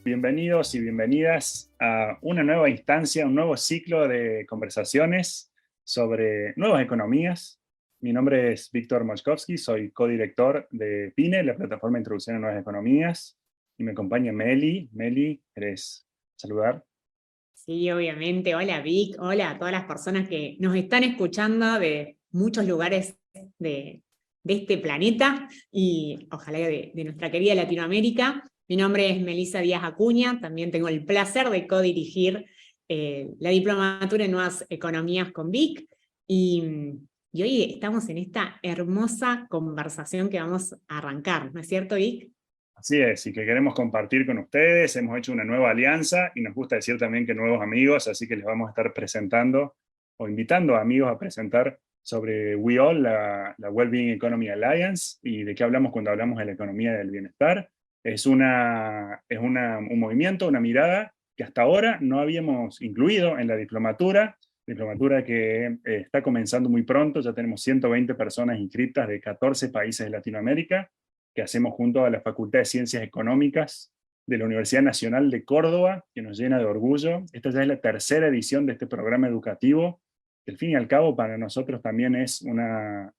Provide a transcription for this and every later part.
bienvenidos y bienvenidas a una nueva instancia, un nuevo ciclo de conversaciones sobre nuevas economías. Mi nombre es Víctor Mochkovsky, soy codirector de PINE, la plataforma de introducción a nuevas economías, y me acompaña Meli. Meli, ¿querés saludar? Sí, obviamente. Hola Vic, hola a todas las personas que nos están escuchando de muchos lugares de este planeta y ojalá de nuestra querida Latinoamérica. Mi nombre es Melissa Díaz Acuña, también tengo el placer de codirigir la diplomatura en Nuevas Economías con Vic y hoy estamos en esta hermosa conversación que vamos a arrancar, ¿no es cierto, Vic? Así es, y que queremos compartir con ustedes. Hemos hecho una nueva alianza y nos gusta decir también que nuevos amigos, así que les vamos a estar presentando o invitando a amigos a presentar sobre WeAll, la Wellbeing Economy Alliance, y de qué hablamos cuando hablamos de la economía del bienestar. Es un movimiento, una mirada que hasta ahora no habíamos incluido en la diplomatura que está comenzando muy pronto. Ya tenemos 120 personas inscritas de 14 países de Latinoamérica, que hacemos junto a la Facultad de Ciencias Económicas de la Universidad Nacional de Córdoba, que nos llena de orgullo. Esta ya es la tercera edición de este programa educativo, que al fin y al cabo para nosotros también es una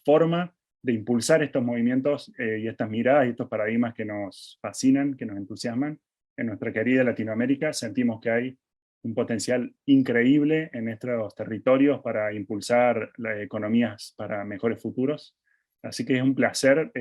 forma de impulsar estos movimientos y estas miradas y estos paradigmas que nos fascinan, que nos entusiasman. En nuestra querida Latinoamérica sentimos que hay un potencial increíble en nuestros territorios para impulsar las economías para mejores futuros. Así que es un placer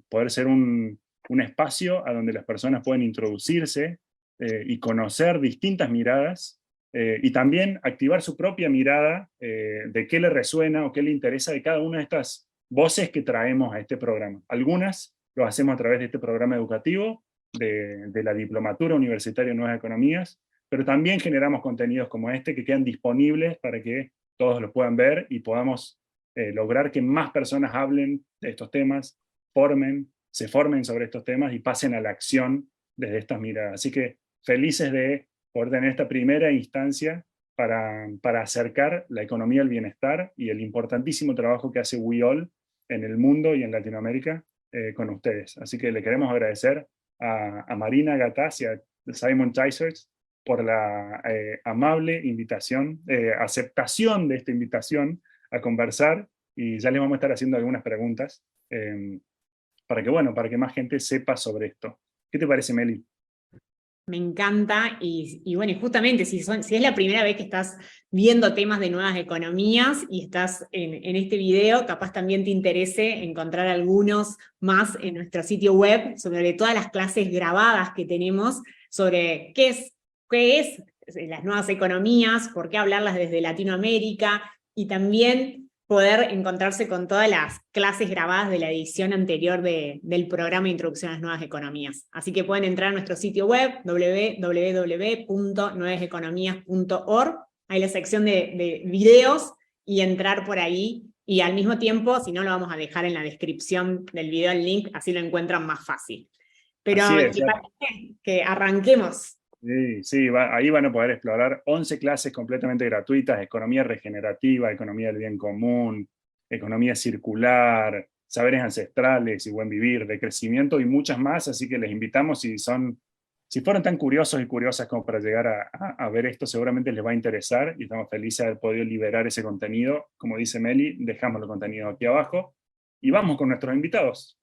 poder ser un espacio a donde las personas pueden introducirse y conocer distintas miradas y también activar su propia mirada de qué le resuena o qué le interesa de cada una de estas voces que traemos a este programa. Algunas lo hacemos a través de este programa educativo, de la Diplomatura Universitaria en Nuevas Economías, pero también generamos contenidos como este que quedan disponibles para que todos los puedan ver y podamos lograr que más personas hablen de estos temas, se formen sobre estos temas y pasen a la acción desde estas miradas. Así que felices de poder tener esta primera instancia para acercar la economía al bienestar y el importantísimo trabajo que hace WeAll en el mundo y en Latinoamérica con ustedes. Así que le queremos agradecer a Marina Gataz y a Simon Tysers por la amable invitación, aceptación de esta invitación a conversar, y ya les vamos a estar haciendo algunas preguntas para que más gente sepa sobre esto. ¿Qué te parece, Meli? Me encanta y bueno, y justamente si es la primera vez que estás viendo temas de nuevas economías y estás en este video, capaz también te interese encontrar algunos más en nuestro sitio web sobre todas las clases grabadas que tenemos sobre qué es las nuevas economías, por qué hablarlas desde Latinoamérica y también poder encontrarse con todas las clases grabadas de la edición anterior del programa de Introducción a las Nuevas Economías. Así que pueden entrar a nuestro sitio web, www.nuevaseconomías.org, hay la sección de videos, y entrar por ahí, y al mismo tiempo, si no, lo vamos a dejar en la descripción del video el link, así lo encuentran más fácil. Pero, Así es. ¿te parece que arranquemos? Sí, sí, ahí van a poder explorar 11 clases completamente gratuitas: economía regenerativa, economía del bien común, economía circular, saberes ancestrales y buen vivir, de crecimiento y muchas más. Así que les invitamos, si fueron tan curiosos y curiosas como para llegar a ver esto, seguramente les va a interesar y estamos felices de haber podido liberar ese contenido. Como dice Meli, dejamos el contenido aquí abajo y vamos con nuestros invitados.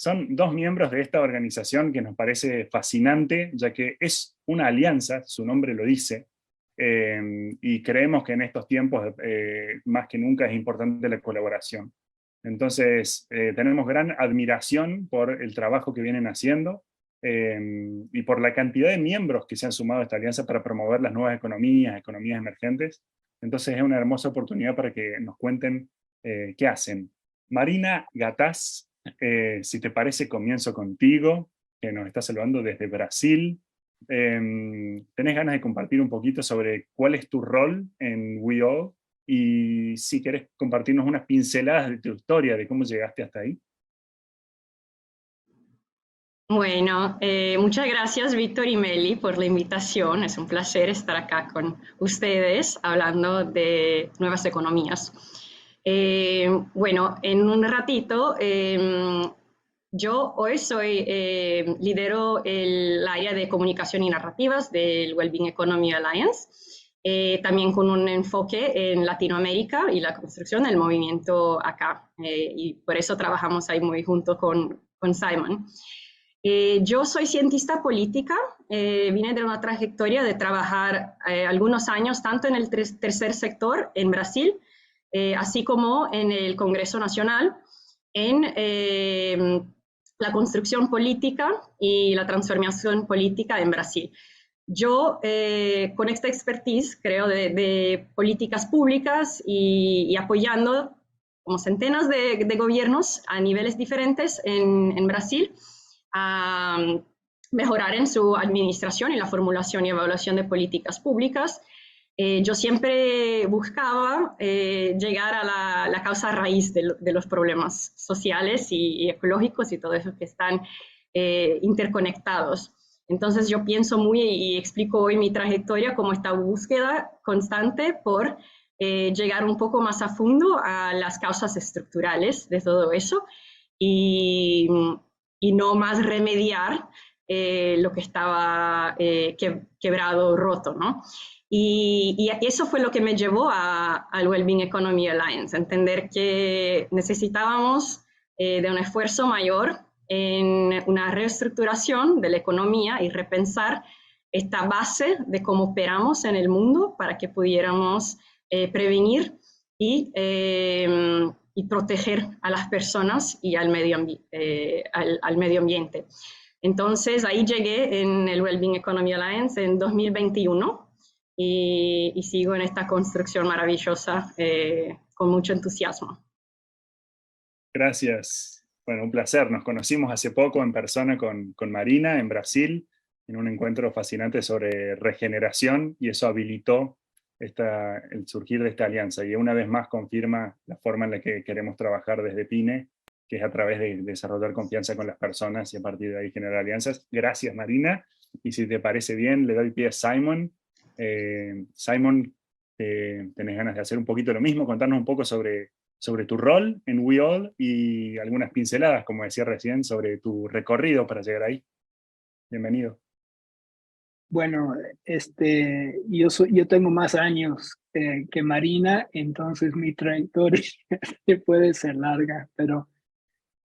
Son dos miembros de esta organización que nos parece fascinante, ya que es una alianza, su nombre lo dice, y creemos que en estos tiempos más que nunca es importante la colaboración. Entonces, tenemos gran admiración por el trabajo que vienen haciendo y por la cantidad de miembros que se han sumado a esta alianza para promover las nuevas economías emergentes. Entonces es una hermosa oportunidad para que nos cuenten qué hacen. Marina Gataz, si te parece, comienzo contigo, que nos está saludando desde Brasil. ¿Tenés ganas de compartir un poquito sobre cuál es tu rol en WeAll? Y si querés compartirnos unas pinceladas de tu historia, de cómo llegaste hasta ahí. Bueno, muchas gracias Víctor y Meli por la invitación. Es un placer estar acá con ustedes hablando de nuevas economías. Bueno, en un ratito Yo hoy lidero el área de comunicación y narrativas del Wellbeing Economy Alliance, también con un enfoque en Latinoamérica y la construcción del movimiento acá. Y por eso trabajamos ahí muy junto con Simon. Yo soy cientista política, vine de una trayectoria de trabajar algunos años tanto en el tercer sector en Brasil, así como en el Congreso Nacional, en la construcción política y la transformación política en Brasil. Yo, con esta expertise, creo, de políticas públicas y apoyando como centenas de gobiernos a niveles diferentes en Brasil, a mejorar en su administración y la formulación y evaluación de políticas públicas. Yo siempre buscaba llegar a la causa raíz de los problemas sociales y ecológicos y todo eso que están interconectados. Entonces yo pienso y explico hoy mi trayectoria como esta búsqueda constante por llegar un poco más a fondo a las causas estructurales de todo eso y no más remediar lo que estaba quebrado, roto, ¿no? Y eso fue lo que me llevó al Wellbeing Economy Alliance, entender que necesitábamos de un esfuerzo mayor en una reestructuración de la economía y repensar esta base de cómo operamos en el mundo para que pudiéramos prevenir y proteger a las personas y al medio ambiente. Entonces, ahí llegué en el Wellbeing Economy Alliance en 2021 y sigo en esta construcción maravillosa con mucho entusiasmo. Gracias. Bueno, un placer. Nos conocimos hace poco en persona con Marina en Brasil, en un encuentro fascinante sobre regeneración, y eso habilitó el surgir de esta alianza. Y una vez más confirma la forma en la que queremos trabajar desde PINE, que es a través de desarrollar confianza con las personas y a partir de ahí generar alianzas. Gracias, Marina. Y si te parece bien, le doy pie a Simon. Simon, ¿tenés ganas de hacer un poquito lo mismo? Contarnos un poco sobre tu rol en We All y algunas pinceladas, como decía recién, sobre tu recorrido para llegar ahí. Bienvenido. Bueno, yo tengo más años que Marina, entonces mi trayectoria puede ser larga, pero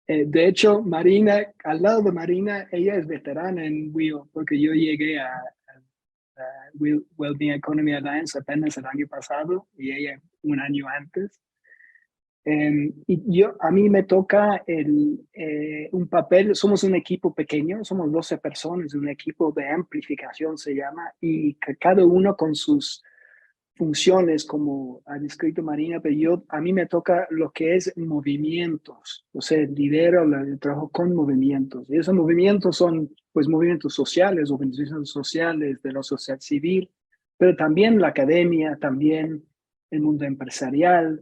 de hecho, Marina, al lado de Marina, ella es veterana en We All, porque yo llegué a Wellbeing Economy Alliance apenas el año pasado y ella un año antes. Y a mí me toca un papel, somos un equipo pequeño, somos 12 personas, un equipo de amplificación se llama, y cada uno con sus funciones, como ha descrito Marina, pero a mí me toca lo que es movimientos, o sea, lidero el trabajo con movimientos, y esos movimientos son pues movimientos sociales, organizaciones sociales, de la sociedad civil, pero también la academia, también el mundo empresarial,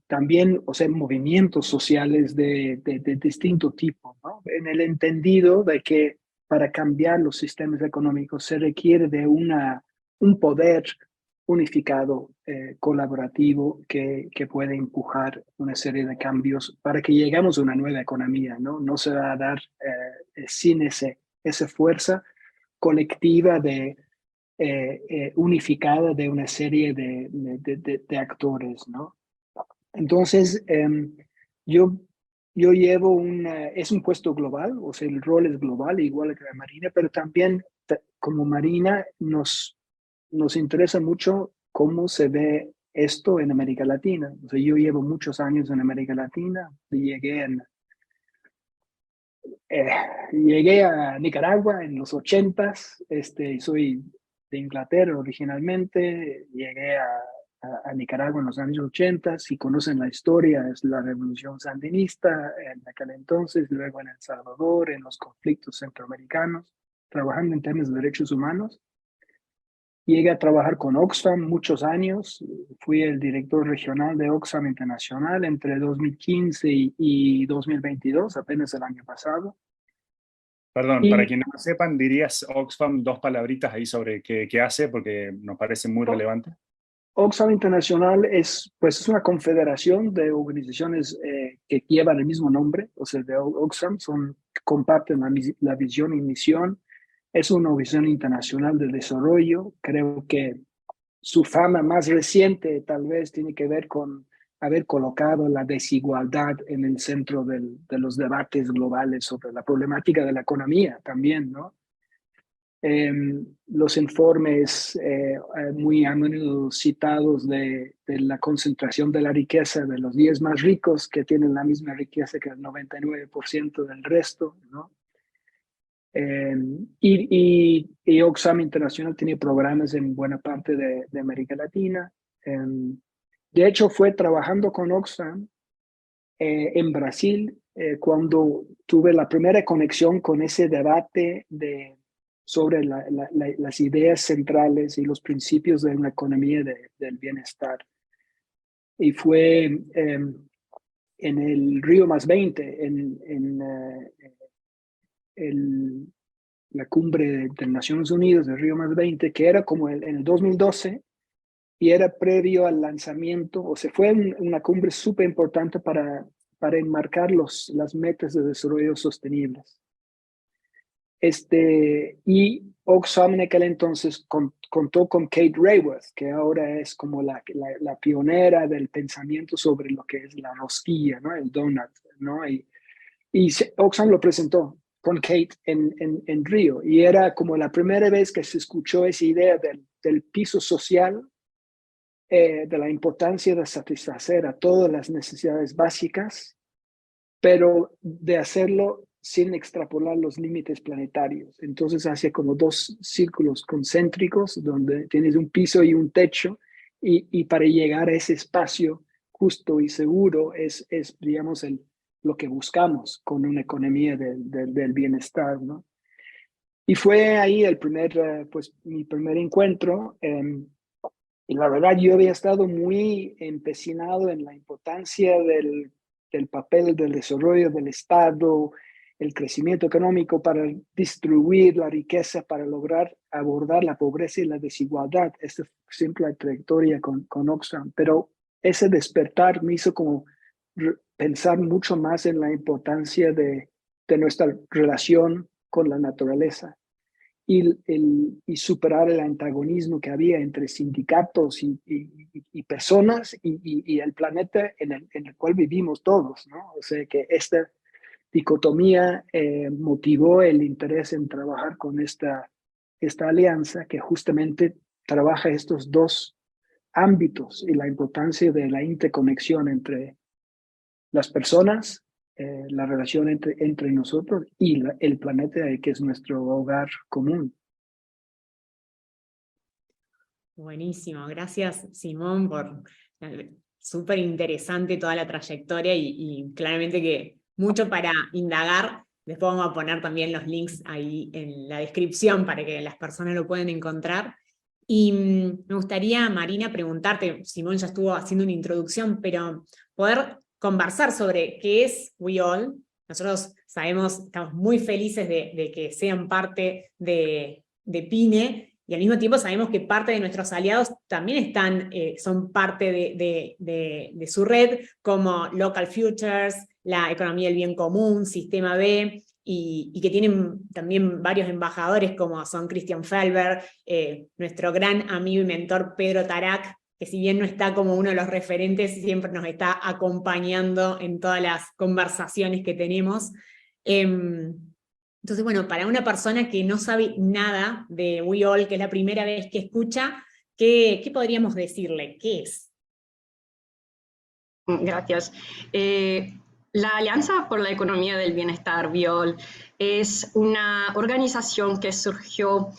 también, o sea, movimientos sociales de distinto tipo, ¿no? En el entendido de que para cambiar los sistemas económicos se requiere de un poder unificado, colaborativo, que puede empujar una serie de cambios para que lleguemos a una nueva economía, ¿no? No se va a dar sin esa fuerza colectiva unificada de una serie de actores, ¿no? Entonces, yo llevo es un puesto global, o sea, el rol es global, igual que la Marina, pero también como Marina nos interesa mucho cómo se ve esto en América Latina. O sea, yo llevo muchos años en América Latina, llegué a Nicaragua en los 80s, soy de Inglaterra originalmente, llegué a Nicaragua en los años 80, si conocen la historia, es la revolución sandinista en aquel entonces, luego en El Salvador, en los conflictos centroamericanos, trabajando en temas de derechos humanos. Llegué a trabajar con Oxfam muchos años, fui el director regional de Oxfam Internacional entre 2015 y 2022, apenas el año pasado. Perdón, para quienes no sepan, ¿dirías Oxfam dos palabritas ahí sobre qué hace? Porque nos parece muy relevante. Oxfam Internacional es una confederación de organizaciones que llevan el mismo nombre, o sea, de Oxfam, comparten la visión y misión. Es una organización internacional de desarrollo. Creo que su fama más reciente tal vez tiene que ver con haber colocado la desigualdad en el centro de los debates globales sobre la problemática de la economía también, ¿no? Los informes muy a menudo citados de la concentración de la riqueza de los 10 más ricos, que tienen la misma riqueza que el 99% del resto, ¿no? Y Oxfam Internacional tiene programas en buena parte de América Latina. De hecho, fue trabajando con Oxfam en Brasil cuando tuve la primera conexión con ese debate sobre las ideas centrales y los principios de una economía del bienestar. Y fue en el Río +20, la cumbre de Naciones Unidas de Río +20, que era como en el 2012, y era previo al lanzamiento, o sea, fue una cumbre súper importante para enmarcar las metas de desarrollo sostenibles. Y Oxfam en aquel entonces contó con Kate Raworth, que ahora es como la pionera del pensamiento sobre lo que es la rosquilla, ¿no? El donut, ¿no? Y Oxfam lo presentó con Kate en Río, y era como la primera vez que se escuchó esa idea del piso social, de la importancia de satisfacer a todas las necesidades básicas, pero de hacerlo sin extrapolar los límites planetarios. Entonces hace como 2 círculos concéntricos donde tienes un piso y un techo, y para llegar a ese espacio justo y seguro es digamos, lo que buscamos con una economía del bienestar, ¿no? Y fue ahí mi primer encuentro. Y la verdad, yo había estado muy empecinado en la importancia del papel del desarrollo del Estado, el crecimiento económico para distribuir la riqueza, para lograr abordar la pobreza y la desigualdad. Esta es siempre la trayectoria con Oxfam. Pero ese despertar me hizo como pensar mucho más en la importancia de nuestra relación con la naturaleza. Y superar el antagonismo que había entre sindicatos y personas y el planeta en el cual vivimos todos, ¿no? O sea que esta dicotomía motivó el interés en trabajar con esta alianza que justamente trabaja estos 2 ámbitos y la importancia de la interconexión entre las personas, la relación entre nosotros y el planeta que es nuestro hogar común. Buenísimo, gracias Simón por súper interesante toda la trayectoria y claramente que mucho para indagar. Después vamos a poner también los links ahí en la descripción para que las personas lo puedan encontrar. Y me gustaría, Marina, preguntarte, Simón ya estuvo haciendo una introducción, pero poder conversar sobre qué es We All. Nosotros sabemos, estamos muy felices de que sean parte de PYNE, y al mismo tiempo sabemos que parte de nuestros aliados también son parte de su red, como Local Futures, la Economía del Bien Común, Sistema B, y que tienen también varios embajadores como son Christian Felber, nuestro gran amigo y mentor Pedro Tarak, que si bien no está como uno de los referentes, siempre nos está acompañando en todas las conversaciones que tenemos. Entonces, bueno, para una persona que no sabe nada de We All, que es la primera vez que escucha, ¿qué podríamos decirle? ¿Qué es? Gracias. La Alianza por la Economía del Bienestar, We All, es una organización que surgió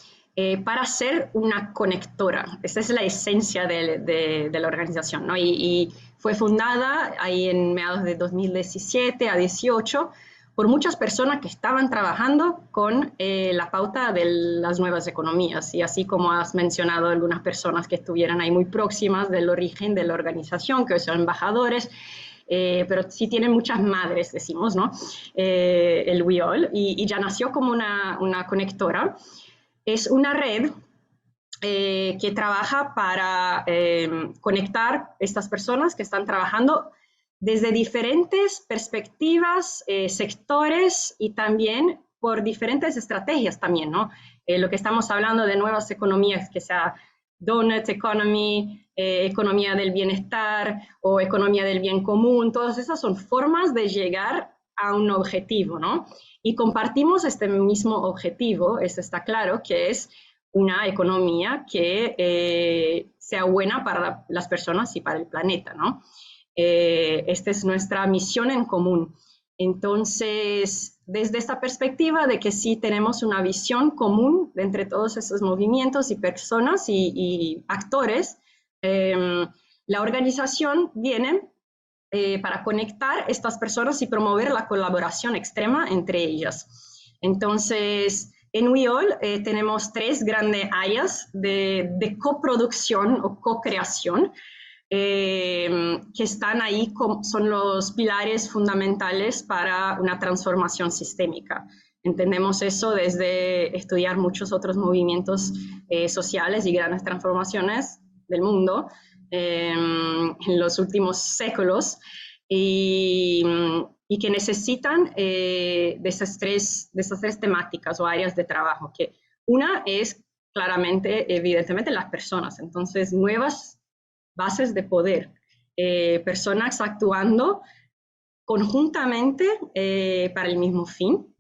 para ser una conectora. Esa es la esencia de la organización, ¿no? Y fue fundada ahí en mediados de 2017 a 18 por muchas personas que estaban trabajando con la pauta de las nuevas economías, y así como has mencionado algunas personas que estuvieran ahí muy próximas del origen de la organización, que son embajadores, pero sí tienen muchas madres, decimos, ¿no? El We All, y ya nació como una conectora. Es una red que trabaja para conectar estas personas que están trabajando desde diferentes perspectivas, sectores y también por diferentes estrategias también, ¿no? Lo que estamos hablando de nuevas economías, que sea donut economy, economía del bienestar o economía del bien común, todas esas son formas de llegar a un objetivo, ¿no? Y compartimos este mismo objetivo, eso está claro, que es una economía que sea buena para las personas y para el planeta, ¿no? Esta es nuestra misión en común. Entonces, desde esta perspectiva de que sí tenemos una visión común entre todos esos movimientos y personas y actores, la organización viene para conectar estas personas y promover la colaboración extrema entre ellas. Entonces, en WeAll tenemos 3 grandes áreas de coproducción o co-creación que están ahí, son los pilares fundamentales para una transformación sistémica. Entendemos eso desde estudiar muchos otros movimientos sociales y grandes transformaciones del mundo en los últimos séculos y que necesitan de esas tres temáticas o áreas de trabajo, que una es claramente, evidentemente, las personas. Entonces, nuevas bases de poder, personas actuando conjuntamente para el mismo fin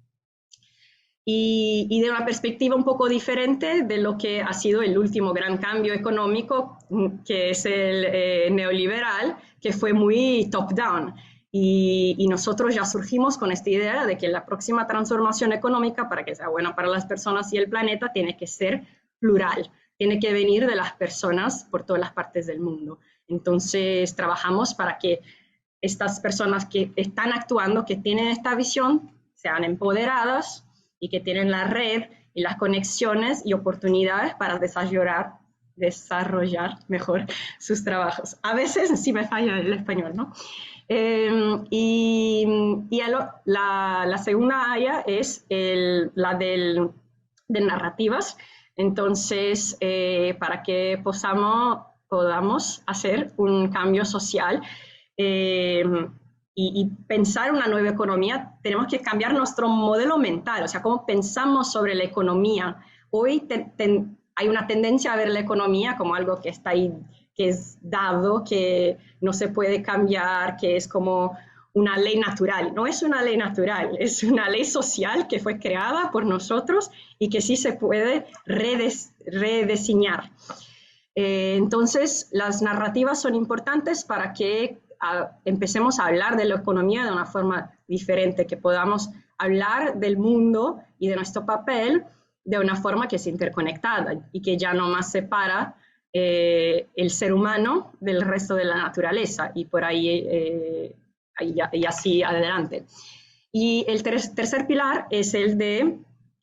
y de una perspectiva un poco diferente de lo que ha sido el último gran cambio económico, que es el neoliberal, que fue muy top-down. Y nosotros ya surgimos con esta idea de que la próxima transformación económica, para que sea buena para las personas y el planeta, tiene que ser plural, tiene que venir de las personas por todas las partes del mundo. Entonces, trabajamos para que estas personas que están actuando, que tienen esta visión, sean empoderadas y que tienen la red y las conexiones y oportunidades para desarrollar mejor sus trabajos. A veces sí me falla el español, ¿no? La segunda área es la de narrativas. Entonces, para que podamos hacer un cambio social y pensar una nueva economía, tenemos que cambiar nuestro modelo mental, o sea, cómo pensamos sobre la economía. Hoy hay una tendencia a ver la economía como algo que está ahí, que es dado, que no se puede cambiar, que es como una ley natural. No es una ley natural, es una ley social que fue creada por nosotros y que sí se puede rediseñar. Entonces, las narrativas son importantes para que empecemos a hablar de la economía de una forma diferente, que podamos hablar del mundo y de nuestro papel de una forma que es interconectada y que ya no más separa el ser humano del resto de la naturaleza y por ahí y así adelante. Y el tercer pilar es el de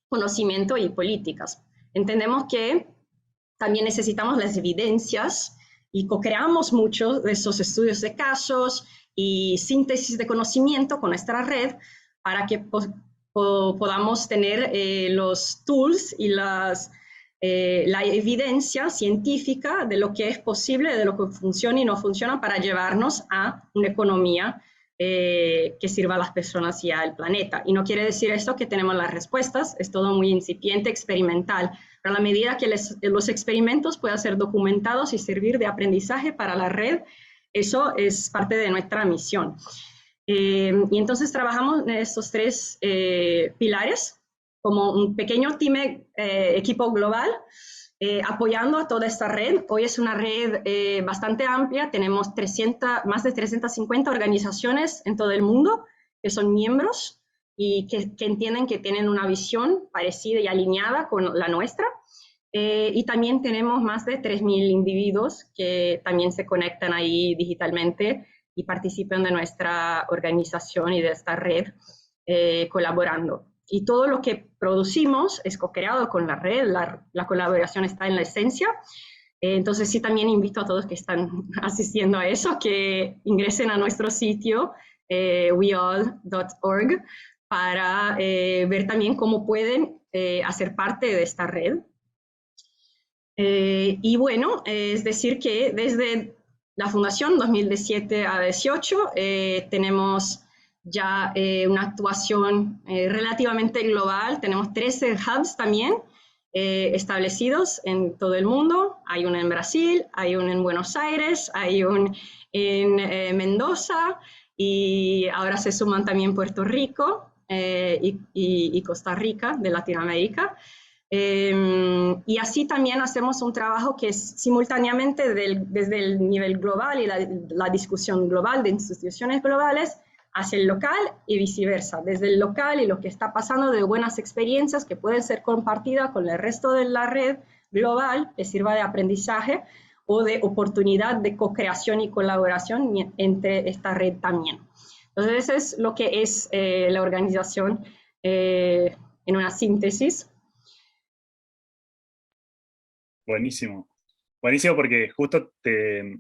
conocimiento y políticas. Entendemos que también necesitamos las evidencias y co-creamos muchos de esos estudios de casos y síntesis de conocimiento con nuestra red para que podamos tener los tools y la evidencia científica de lo que es posible, de lo que funciona y no funciona para llevarnos a una economía que sirva a las personas y al planeta. Y no quiere decir esto que tenemos las respuestas, es todo muy incipiente, experimental, pero a la medida que los experimentos puedan ser documentados y servir de aprendizaje para la red, eso es parte de nuestra misión. Y entonces trabajamos en estos 3 pilares como un pequeño equipo global, apoyando a toda esta red. Hoy es una red bastante amplia, tenemos más de 350 organizaciones en todo el mundo que son miembros y que entienden que tienen una visión parecida y alineada con la nuestra. Y también tenemos más de 3.000 individuos que también se conectan ahí digitalmente y participan de nuestra organización y de esta red colaborando. Y todo lo que producimos es co-creado con la red, la colaboración está en la esencia. Entonces sí, también invito a todos que están asistiendo a eso, que ingresen a nuestro sitio weall.org para ver también cómo pueden hacer parte de esta red. Y bueno, es decir que desde la fundación 2017 a 18. Tenemos ya una actuación relativamente global. Tenemos 13 hubs también establecidos en todo el mundo. Hay uno en Brasil, hay uno en Buenos Aires, hay uno en Mendoza, y ahora se suman también Puerto Rico y Costa Rica de Latinoamérica. Y así también hacemos un trabajo que es simultáneamente desde el nivel global y la discusión global de instituciones globales hacia el local y viceversa, desde el local y lo que está pasando de buenas experiencias que pueden ser compartidas con el resto de la red global, que sirva de aprendizaje o de oportunidad de co-creación y colaboración entre esta red también. Entonces, eso es lo que es la organización en una síntesis. Buenísimo. Buenísimo, porque justo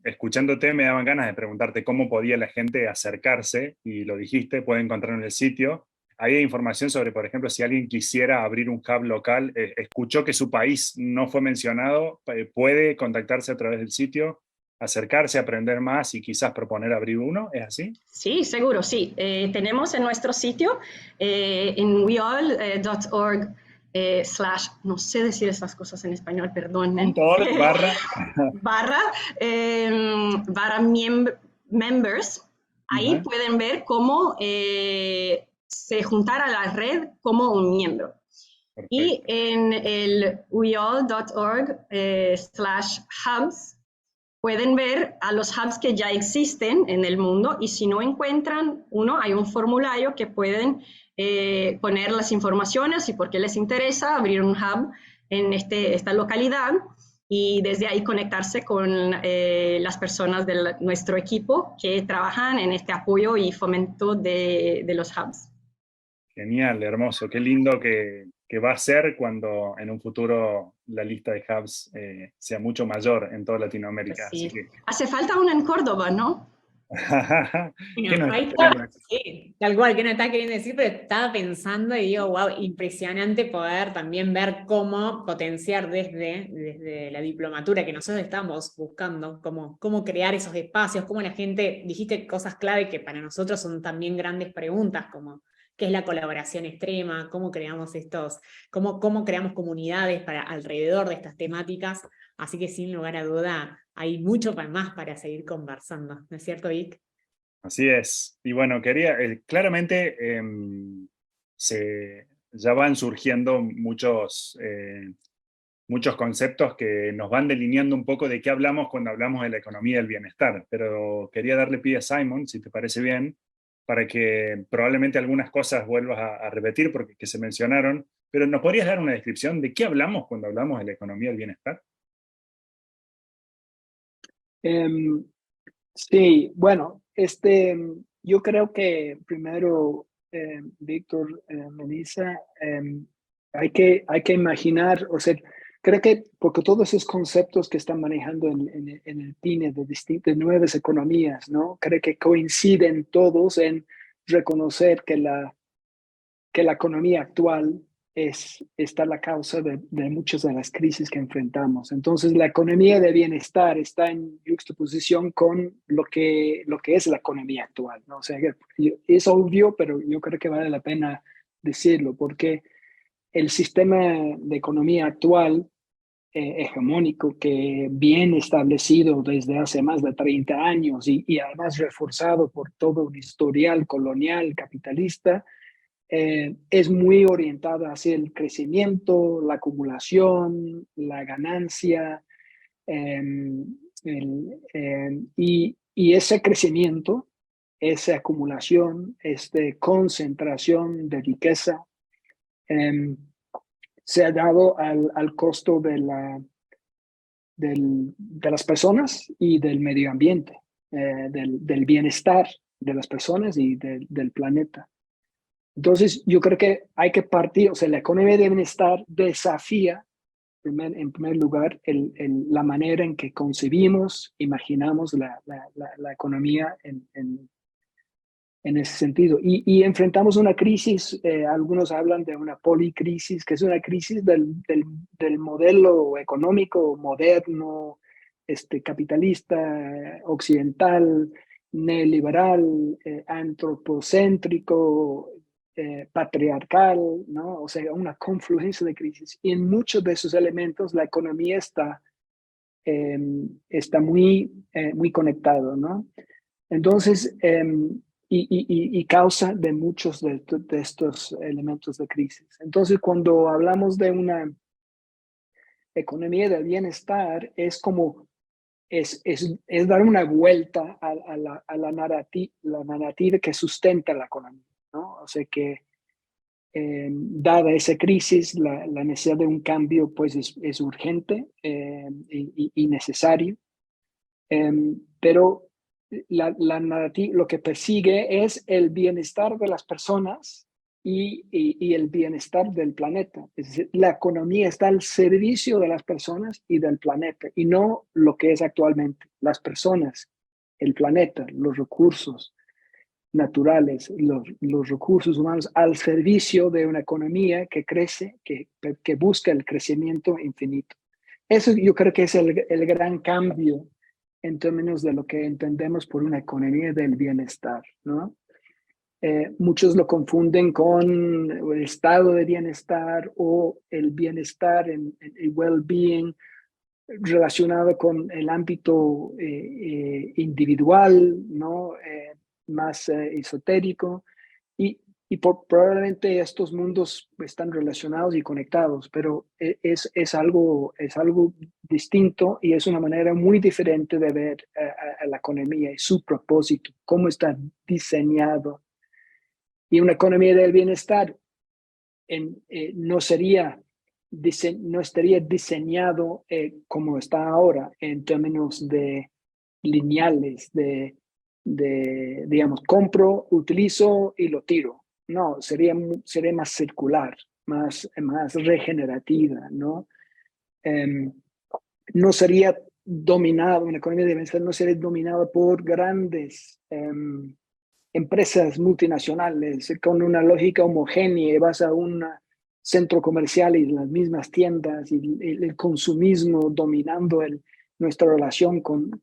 escuchándote me daban ganas de preguntarte cómo podía la gente acercarse, y lo dijiste, puede encontrarlo en el sitio. Hay información sobre, por ejemplo, si alguien quisiera abrir un hub local, escuchó que su país no fue mencionado, puede contactarse a través del sitio, acercarse, aprender más y quizás proponer abrir uno, ¿es así? Sí, seguro, sí. Tenemos en nuestro sitio, en weall.org, no sé decir estas cosas en español, perdón. .org barra members. Ahí pueden ver cómo se juntar a la red como un miembro. Perfecto. Y en el weall.org /hubs pueden ver a los hubs que ya existen en el mundo, y si no encuentran uno, hay un formulario que pueden poner las informaciones y por qué les interesa abrir un hub en esta localidad, y desde ahí conectarse con las personas de nuestro equipo que trabajan en este apoyo y fomento de los hubs. Genial, hermoso, qué lindo que va a ser cuando en un futuro la lista de hubs sea mucho mayor en toda Latinoamérica. Sí. Así que... Hace falta uno en Córdoba, ¿no? Sí, tal cual, que no está queriendo decir, pero estaba pensando y digo, wow, impresionante poder también ver cómo potenciar desde la diplomatura que nosotros estamos buscando, cómo crear esos espacios, cómo la gente, dijiste cosas clave que para nosotros son también grandes preguntas, como qué es la colaboración extrema, cómo creamos cómo creamos comunidades alrededor de estas temáticas. Así que sin lugar a duda hay mucho más para seguir conversando, ¿no es cierto, Vic? Así es. Y bueno, claramente ya van surgiendo muchos conceptos que nos van delineando un poco de qué hablamos cuando hablamos de la economía del bienestar, pero quería darle pie a Simon, si te parece bien, para que probablemente algunas cosas vuelvas a repetir porque que se mencionaron, pero ¿nos podrías dar una descripción de qué hablamos cuando hablamos de la economía del bienestar? Sí, bueno, yo creo que primero, Víctor, Melissa, hay que imaginar, o sea, creo que porque todos esos conceptos que están manejando en el PINE de distintas nuevas economías, ¿no? Creo que coinciden todos en reconocer que la economía actual está la causa de muchas de las crisis que enfrentamos. Entonces, la economía de bienestar está en juxtaposición con lo que es la economía actual, ¿no? O sea, es obvio, pero yo creo que vale la pena decirlo, porque el sistema de economía actual hegemónico que bien establecido desde hace más de 30 años y además reforzado por todo un historial colonial capitalista, es muy orientada hacia el crecimiento, la acumulación, la ganancia, y ese crecimiento, esa acumulación, esta concentración de riqueza, se ha dado al costo de las personas y del medio ambiente, del bienestar de las personas y del planeta. Entonces, yo creo que hay que partir, o sea, la economía de bienestar desafía, en primer lugar, la manera en que concebimos, imaginamos la economía en ese sentido. Y enfrentamos una crisis, algunos hablan de una policrisis, que es una crisis del modelo económico moderno, capitalista, occidental, neoliberal, antropocéntrico, patriarcal, ¿no? O sea, una confluencia de crisis. Y en muchos de esos elementos la economía está muy, muy conectado, ¿no? Entonces, y causa de muchos de estos elementos de crisis. Entonces, cuando hablamos de una economía del bienestar, es como, es dar una vuelta a la narrativa que sustenta la economía, ¿no? O sea que, dada esa crisis, la necesidad de un cambio pues es urgente y necesario, pero la narrativa lo que persigue es el bienestar de las personas y el bienestar del planeta. Es decir, la economía está al servicio de las personas y del planeta, y no lo que es actualmente. Las personas, el planeta, los recursos naturales, los recursos humanos al servicio de una economía que crece, que busca el crecimiento infinito. Eso yo creo que es el gran cambio en términos de lo que entendemos por una economía del bienestar, ¿no? Muchos lo confunden con el estado de bienestar o el bienestar, el well-being, relacionado con el ámbito individual, ¿no? Más esotérico, y probablemente estos mundos están relacionados y conectados, pero es algo distinto, y es una manera muy diferente de ver a la economía y su propósito, cómo está diseñado. Y una economía del bienestar no estaría diseñado como está ahora, en términos de lineales, digamos, compro, utilizo y lo tiro. No, sería más circular, más regenerativa, ¿no? No sería dominado, una economía de bienestar no sería dominada por grandes empresas multinacionales con una lógica homogénea. Vas a un centro comercial y las mismas tiendas y el consumismo dominando nuestra relación con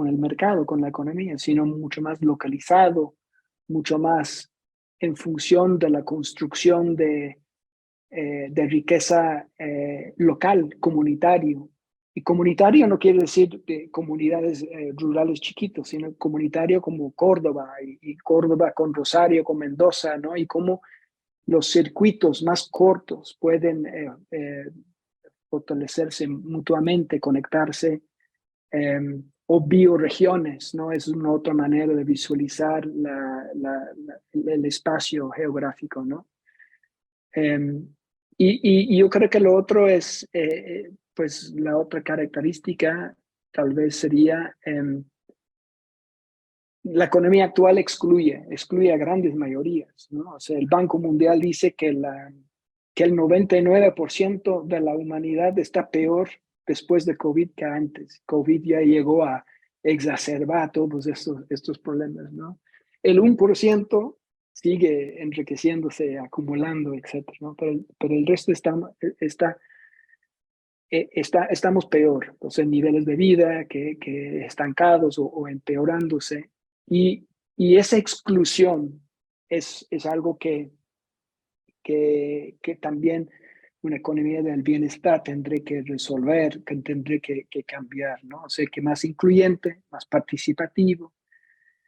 el mercado, con la economía, sino mucho más localizado, mucho más en función de la construcción de riqueza local, comunitario. Y comunitario no quiere decir de comunidades rurales chiquitos, sino comunitario como Córdoba, y Córdoba con Rosario, con Mendoza, ¿no? Y cómo los circuitos más cortos pueden fortalecerse mutuamente, conectarse, o bioregiones, ¿no? Es una otra manera de visualizar el espacio geográfico, ¿no? Y yo creo que lo otro es, pues la otra característica tal vez sería, la economía actual excluye a grandes mayorías, ¿no? O sea, el Banco Mundial dice que el 99% de la humanidad está peor después de COVID que antes. COVID ya llegó a exacerbar todos estos problemas, ¿no? El 1% sigue enriqueciéndose, acumulando, etcétera, ¿no? Pero el resto estamos peor, entonces niveles de vida que estancados o empeorándose, y esa exclusión es algo que también una economía del bienestar tendré que resolver, que tendré que cambiar, ¿no? O sea, que más incluyente, más participativo.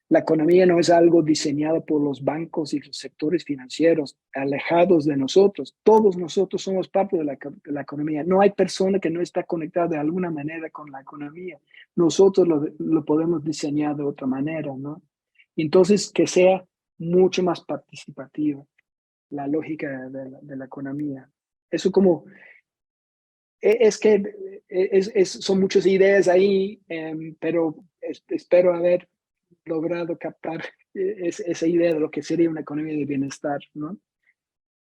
La economía no es algo diseñado por los bancos y los sectores financieros, alejados de nosotros. Todos nosotros somos parte de la economía. No hay persona que no está conectada de alguna manera con la economía. Nosotros lo podemos diseñar de otra manera, ¿no? Entonces, que sea mucho más participativo la lógica de la economía. Eso como, es que son muchas ideas ahí, pero espero haber logrado captar esa idea de lo que sería una economía de bienestar, ¿no?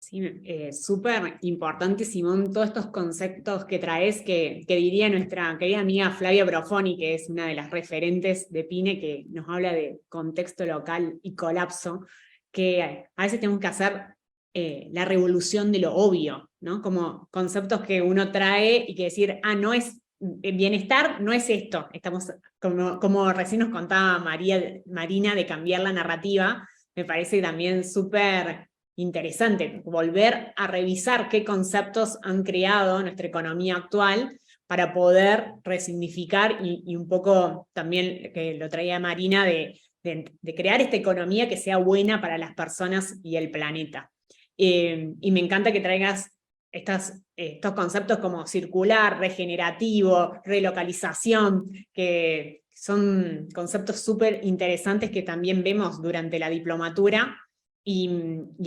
Sí, súper importante, Simón, todos estos conceptos que traes, que diría nuestra querida amiga Flavia Profoni, que es una de las referentes de PYNE, que nos habla de contexto local y colapso, que a veces tenemos que hacer la revolución de lo obvio, ¿no? Como conceptos que uno trae y que decir, no es bienestar no es esto, estamos, como recién nos contaba Marina, de cambiar la narrativa, me parece también súper interesante volver a revisar qué conceptos han creado nuestra economía actual para poder resignificar y un poco también, que lo traía Marina, de crear esta economía que sea buena para las personas y el planeta. Y me encanta que traigas estos conceptos como circular, regenerativo, relocalización, que son conceptos súper interesantes que también vemos durante la diplomatura, y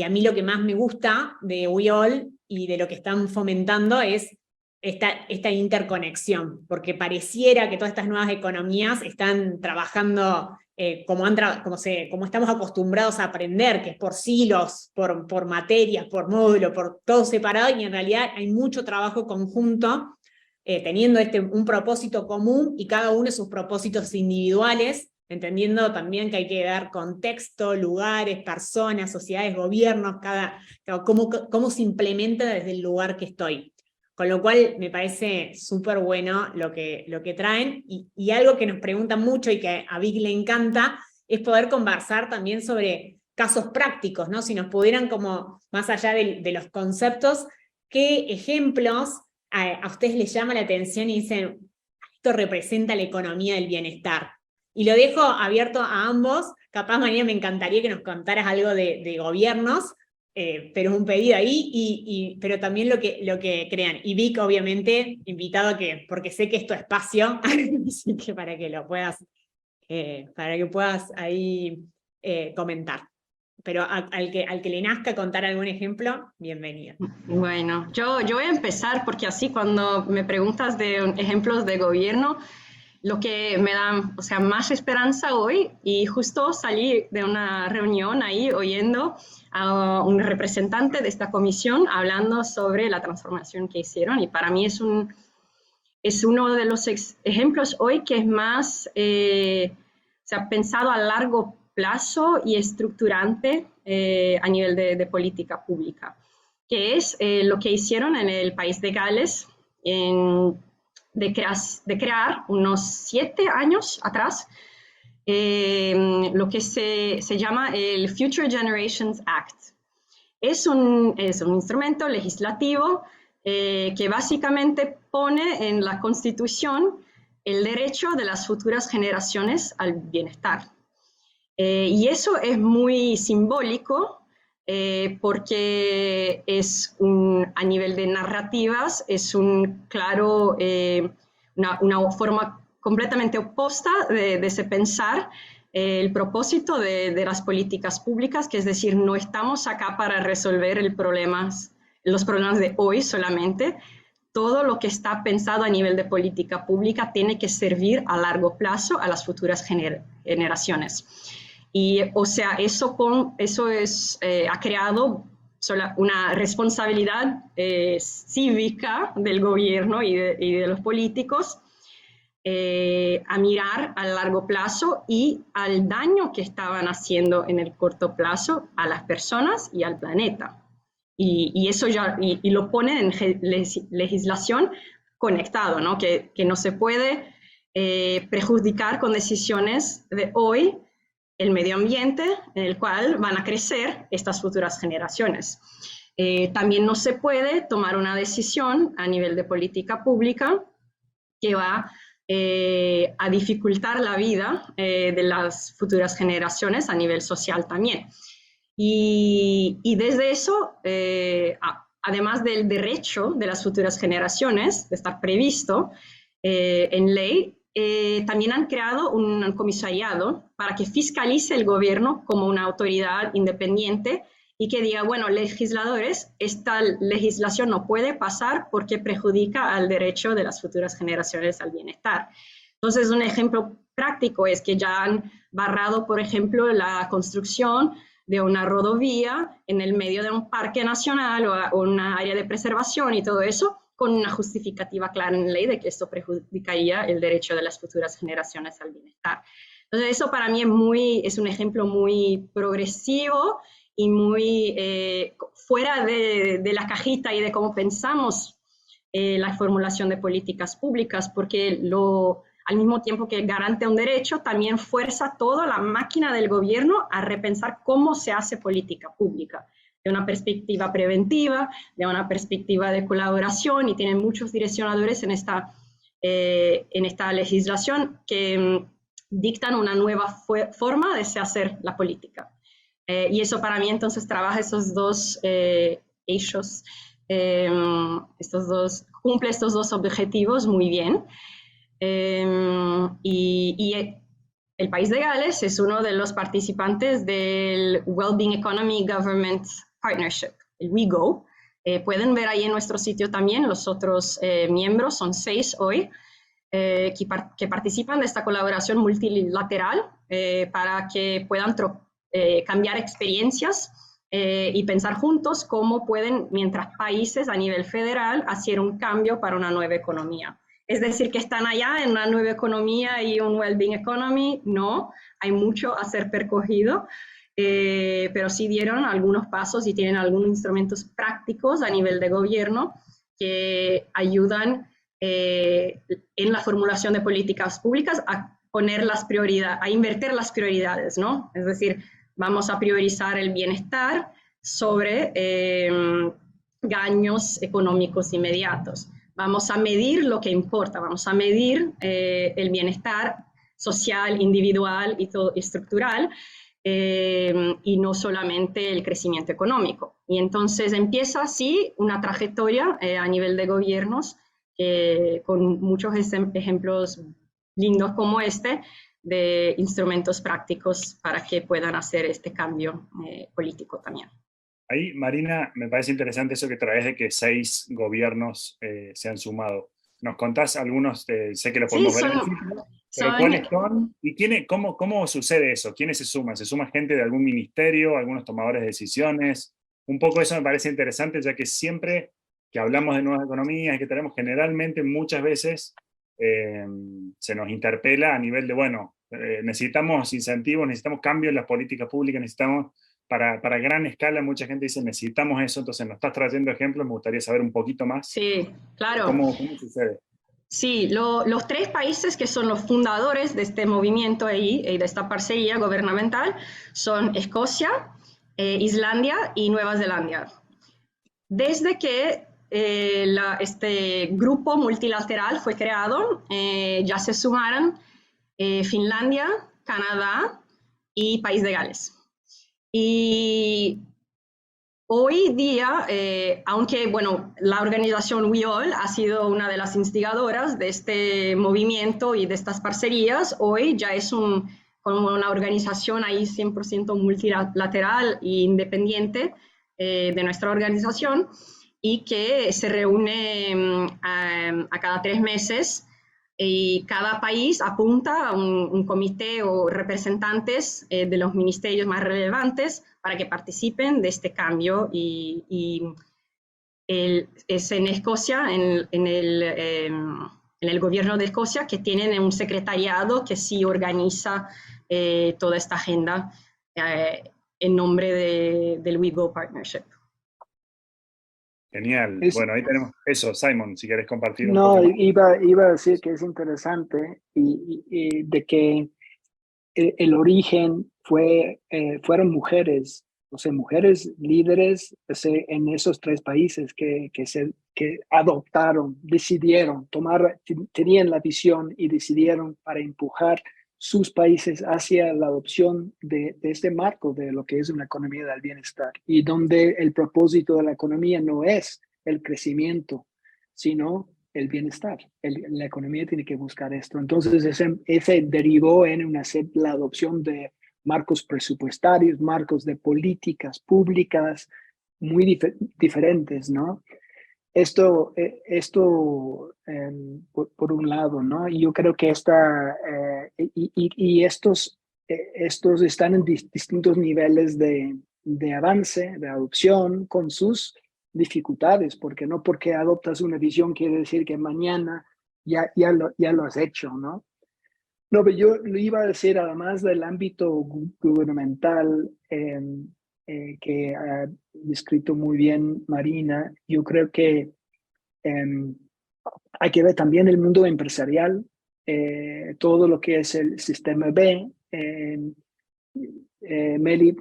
a mí lo que más me gusta de WeAll y de lo que están fomentando es esta interconexión, porque pareciera que todas estas nuevas economías están trabajando como estamos acostumbrados a aprender, que es por silos, por materias, por módulos, por todo separado, y en realidad hay mucho trabajo conjunto, teniendo un propósito común y cada uno sus propósitos individuales, entendiendo también que hay que dar contexto, lugares, personas, sociedades, gobiernos, cómo se implementa desde el lugar que estoy. Con lo cual me parece súper bueno lo que traen, y algo que nos preguntan mucho y que a Vic le encanta, es poder conversar también sobre casos prácticos, ¿no? Si nos pudieran, como más allá de los conceptos, ¿qué ejemplos a ustedes les llama la atención y dicen, esto representa la economía del bienestar? Y lo dejo abierto a ambos, capaz María me encantaría que nos contaras algo de gobiernos, pero es un pedido ahí, pero también lo que crean. Y Vic, obviamente, invitado porque sé que es tu espacio, así que para que puedas ahí comentar. Pero al que le nazca contar algún ejemplo, bienvenido. Bueno, yo voy a empezar porque así cuando me preguntas de ejemplos de gobierno, lo que me da, o sea, más esperanza hoy, y justo salí de una reunión ahí oyendo a un representante de esta comisión hablando sobre la transformación que hicieron, y para mí es uno de los ejemplos hoy que es más pensado a largo plazo y estructurante a nivel de política pública, que es lo que hicieron en el país de Gales de crear unos 7 años atrás lo que se llama el Future Generations Act. Es un instrumento legislativo que básicamente pone en la Constitución el derecho de las futuras generaciones al bienestar. Y eso es muy simbólico porque a nivel de narrativas es una forma completamente opuesta de ese pensar el propósito de las políticas públicas, que es decir, no estamos acá para resolver los problemas de hoy solamente. Todo lo que está pensado a nivel de política pública tiene que servir a largo plazo a las futuras generaciones. Y, o sea, eso ha creado una responsabilidad cívica del gobierno y de los políticos a mirar a largo plazo y al daño que estaban haciendo en el corto plazo a las personas y al planeta. Y eso y lo ponen en legislación conectado, ¿no? Que no se puede perjudicar con decisiones de hoy el medio ambiente en el cual van a crecer estas futuras generaciones. También no se puede tomar una decisión a nivel de política pública que va a dificultar la vida de las futuras generaciones a nivel social también. Y desde eso, además del derecho de las futuras generaciones de estar previsto en ley, también han creado un comisariado para que fiscalice el gobierno como una autoridad independiente y que diga, bueno, legisladores, esta legislación no puede pasar porque perjudica al derecho de las futuras generaciones al bienestar. Entonces, un ejemplo práctico es que ya han barrado, por ejemplo, la construcción de una rodovía en el medio de un parque nacional o una área de preservación y todo eso, con una justificativa clara en la ley de que esto perjudicaría el derecho de las futuras generaciones al bienestar. Entonces, eso para mí es un ejemplo muy progresivo y muy fuera de la cajita y de cómo pensamos la formulación de políticas públicas, porque al mismo tiempo que garantea un derecho, también fuerza toda la máquina del gobierno a repensar cómo se hace política pública, de una perspectiva preventiva, de una perspectiva de colaboración, y tienen muchos direccionadores en esta legislación que dictan una nueva forma de se hacer la política. Y eso para mí entonces trabaja esos dos eixos, cumple estos dos objetivos muy bien. Y el país de Gales es uno de los participantes del Wellbeing Economy Government Partnership, el WeGo. Pueden ver ahí en nuestro sitio también los otros miembros, son 6 hoy, que participan de esta colaboración multilateral para que puedan cambiar experiencias y pensar juntos cómo pueden, mientras países a nivel federal, hacer un cambio para una nueva economía. Es decir, que están allá en una nueva economía y un well-being economy, no, hay mucho a ser percogido, pero sí dieron algunos pasos y tienen algunos instrumentos prácticos a nivel de gobierno que ayudan en la formulación de políticas públicas a poner las prioridades, a invertir las prioridades, ¿no? Es decir, vamos a priorizar el bienestar sobre daños económicos inmediatos. Vamos a medir lo que importa, vamos a medir el bienestar social, individual y todo estructural, y no solamente el crecimiento económico. Y entonces empieza así una trayectoria a nivel de gobiernos con muchos ejemplos lindos como este, de instrumentos prácticos para que puedan hacer este cambio político también. Ahí, Marina, me parece interesante eso que traes de que 6 gobiernos se han sumado. ¿Nos contás algunos? Sé que lo podemos ver en el sitio, pero ¿cuáles son? ¿Y cómo sucede eso? ¿Quiénes se suman? ¿Se suma gente de algún ministerio, algunos tomadores de decisiones? Un poco eso me parece interesante, ya que siempre que hablamos de nuevas economías y que tenemos generalmente muchas veces se nos interpela a nivel de, bueno, necesitamos incentivos, necesitamos cambios en las políticas públicas, necesitamos, para gran escala, mucha gente dice, necesitamos eso, entonces nos estás trayendo ejemplos, me gustaría saber un poquito más. Sí, claro. ¿Cómo sucede? Sí, los 3 países que son los fundadores de este movimiento ahí, de esta parcería gubernamental, son Escocia, Islandia y Nueva Zelanda. Desde que este grupo multilateral fue creado, ya se sumaron Finlandia, Canadá y País de Gales. Y hoy día, aunque bueno, la organización WeAll ha sido una de las instigadoras de este movimiento y de estas parcerías, hoy ya es como una organización ahí 100% multilateral e independiente de nuestra organización, y que se reúne a cada 3 meses, y cada país apunta a un comité o representantes de los ministerios más relevantes para que participen de este cambio, y es en Escocia, en el gobierno de Escocia, que tienen un secretariado que sí organiza toda esta agenda en nombre del WeGo Partnership. Genial. Bueno, ahí tenemos eso. Simon, si querés compartir un poco. No, iba a decir que es interesante y de que el origen fueron mujeres, o sea, mujeres líderes en esos 3 países que adoptaron, decidieron, tenían la visión y decidieron para empujar sus países hacia la adopción de este marco de lo que es una economía del bienestar, y donde el propósito de la economía no es el crecimiento, sino el bienestar. La economía tiene que buscar esto. Entonces, ese derivó en la adopción de marcos presupuestarios, marcos de políticas públicas muy diferentes, ¿no? Esto por un lado, ¿no? Y yo creo que estos están en distintos niveles de avance, de adopción, con sus dificultades, porque no porque adoptas una visión quiere decir que mañana ya lo has hecho, ¿no? No, pero yo lo iba a decir, además del ámbito gubernamental que ha descrito muy bien Marina, yo creo que Hay que ver también el mundo empresarial, todo lo que es el sistema B. Meli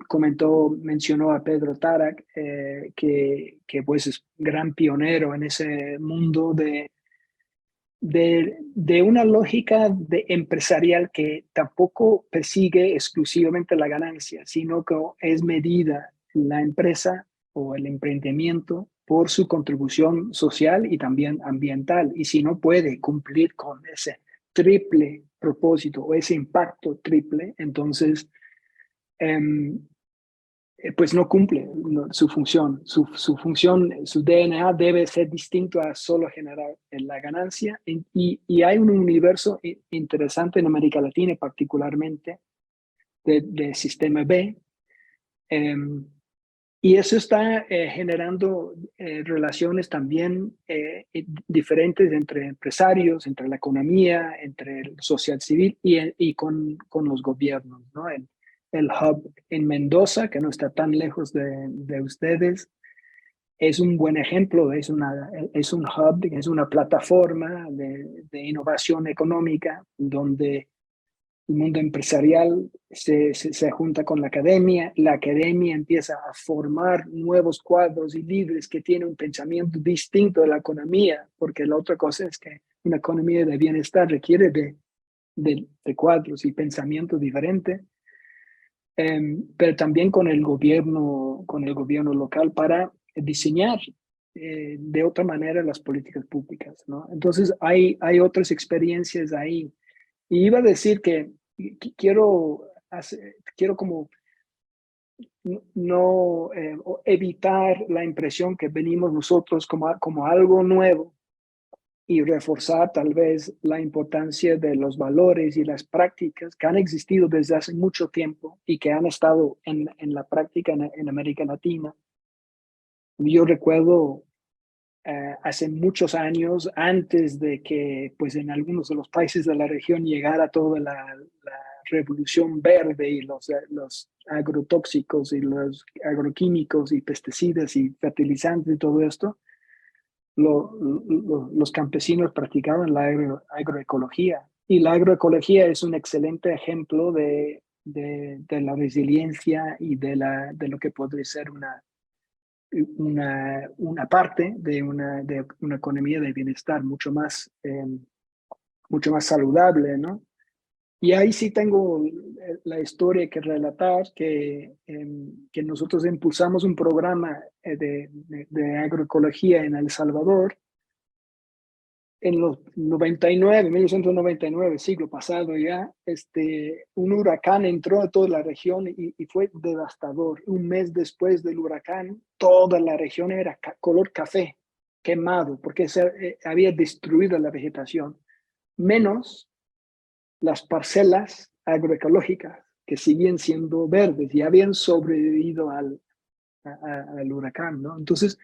mencionó a Pedro Tarak, que pues es gran pionero en ese mundo de una lógica empresarial que tampoco persigue exclusivamente la ganancia, sino que es medida la empresa o el emprendimiento por su contribución social y también ambiental. Y si no puede cumplir con ese triple propósito o ese impacto triple, entonces pues no cumple su función. Su función, su DNA debe ser distinto a solo generar la ganancia. Y hay un universo interesante en América Latina, particularmente de sistema B. Y eso está generando relaciones también diferentes entre empresarios, entre la economía, entre el social civil y con los gobiernos, ¿no? El hub en Mendoza, que no está tan lejos de ustedes, es un buen ejemplo, es un hub, es una plataforma de innovación económica donde el mundo empresarial se junta con la academia empieza a formar nuevos cuadros y líderes que tienen un pensamiento distinto de la economía, porque la otra cosa es que una economía de bienestar requiere de cuadros y pensamiento diferente. Pero también con el gobierno local para diseñar de otra manera las políticas públicas, ¿no? Entonces hay otras experiencias ahí. Y iba a decir que quiero como no evitar la impresión que venimos nosotros como algo nuevo y reforzar tal vez la importancia de los valores y las prácticas que han existido desde hace mucho tiempo y que han estado en la práctica en América Latina. Yo recuerdo hace muchos años, antes de que pues en algunos de los países de la región llegara toda la revolución verde y los agrotóxicos y los agroquímicos y pesticidas y fertilizantes y todo esto, los campesinos practicaban la agroecología. Y la agroecología es un excelente ejemplo de la resiliencia y de lo que podría ser una parte de una economía de bienestar mucho más saludable, ¿no? Y ahí sí tengo la historia que relatar, que nosotros impulsamos un programa de agroecología en El Salvador en los 1999, siglo pasado ya. Un huracán entró a toda la región y fue devastador. Un mes después del huracán, toda la región era color café, quemado, porque había destruido la vegetación, menos las parcelas agroecológicas que siguen siendo verdes y habían sobrevivido al huracán, ¿no? Entonces,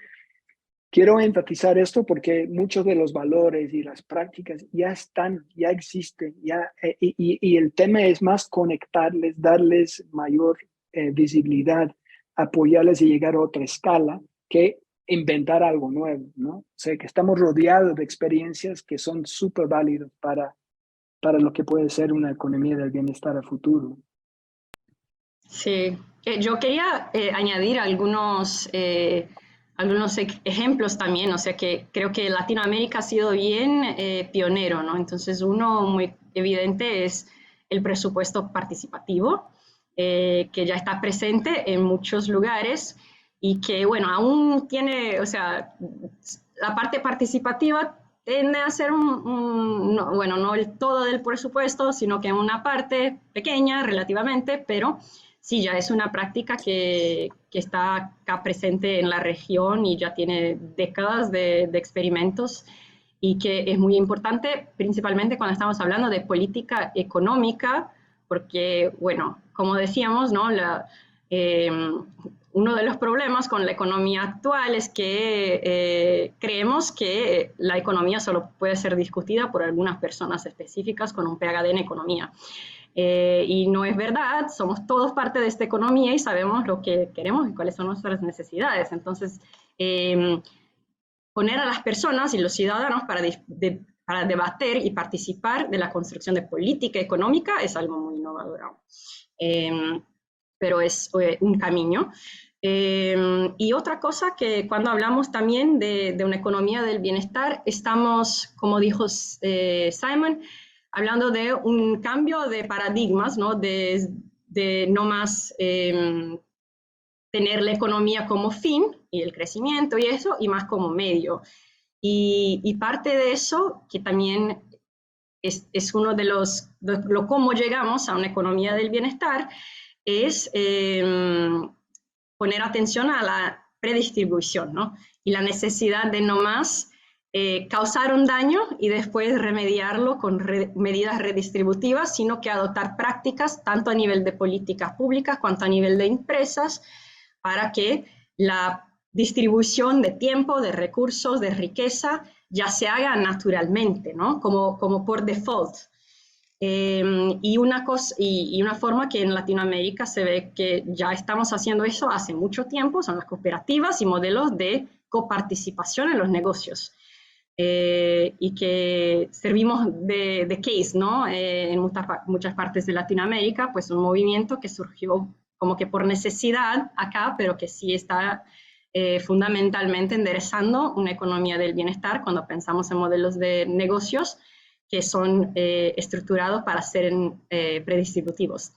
quiero enfatizar esto porque muchos de los valores y las prácticas ya existen, y el tema es más conectarles, darles mayor visibilidad, apoyarles y llegar a otra escala que inventar algo nuevo, ¿no? O sea, que estamos rodeados de experiencias que son súper válidas para lo que puede ser una economía del bienestar a futuro. Sí, yo quería añadir algunos ejemplos también, o sea que creo que Latinoamérica ha sido bien pionero, ¿no? Entonces uno muy evidente es el presupuesto participativo, que ya está presente en muchos lugares y que, bueno, aún tiene, o sea, la parte participativa tiende a ser no el todo del presupuesto, sino que una parte pequeña relativamente, pero sí, ya es una práctica que está acá presente en la región y ya tiene décadas de experimentos y que es muy importante, principalmente cuando estamos hablando de política económica, porque, bueno, como decíamos, ¿no? Uno de los problemas con la economía actual es que creemos que la economía solo puede ser discutida por algunas personas específicas con un PhD en economía. Y no es verdad, somos todos parte de esta economía y sabemos lo que queremos y cuáles son nuestras necesidades. Entonces, poner a las personas y los ciudadanos para debatir y participar de la construcción de política económica es algo muy innovador. Pero es un camino. Y otra cosa que cuando hablamos también de una economía del bienestar, estamos, como dijo Simon, hablando de un cambio de paradigmas, ¿no? De no más tener la economía como fin y el crecimiento y eso, y más como medio. Y parte de eso, que también es uno de cómo llegamos a una economía del bienestar, es poner atención a la predistribución, ¿no? Y la necesidad de no más causar un daño y después remediarlo con medidas redistributivas, sino que adoptar prácticas tanto a nivel de políticas públicas cuanto a nivel de empresas para que la distribución de tiempo, de recursos, de riqueza ya se haga naturalmente, ¿no? Como por default. Y una forma que en Latinoamérica se ve que ya estamos haciendo eso hace mucho tiempo son las cooperativas y modelos de coparticipación en los negocios. Y que servimos de case, ¿no? En muchas partes de Latinoamérica, pues un movimiento que surgió como que por necesidad acá, pero que sí está fundamentalmente enderezando una economía del bienestar cuando pensamos en modelos de negocios que son estructurados para ser predistributivos.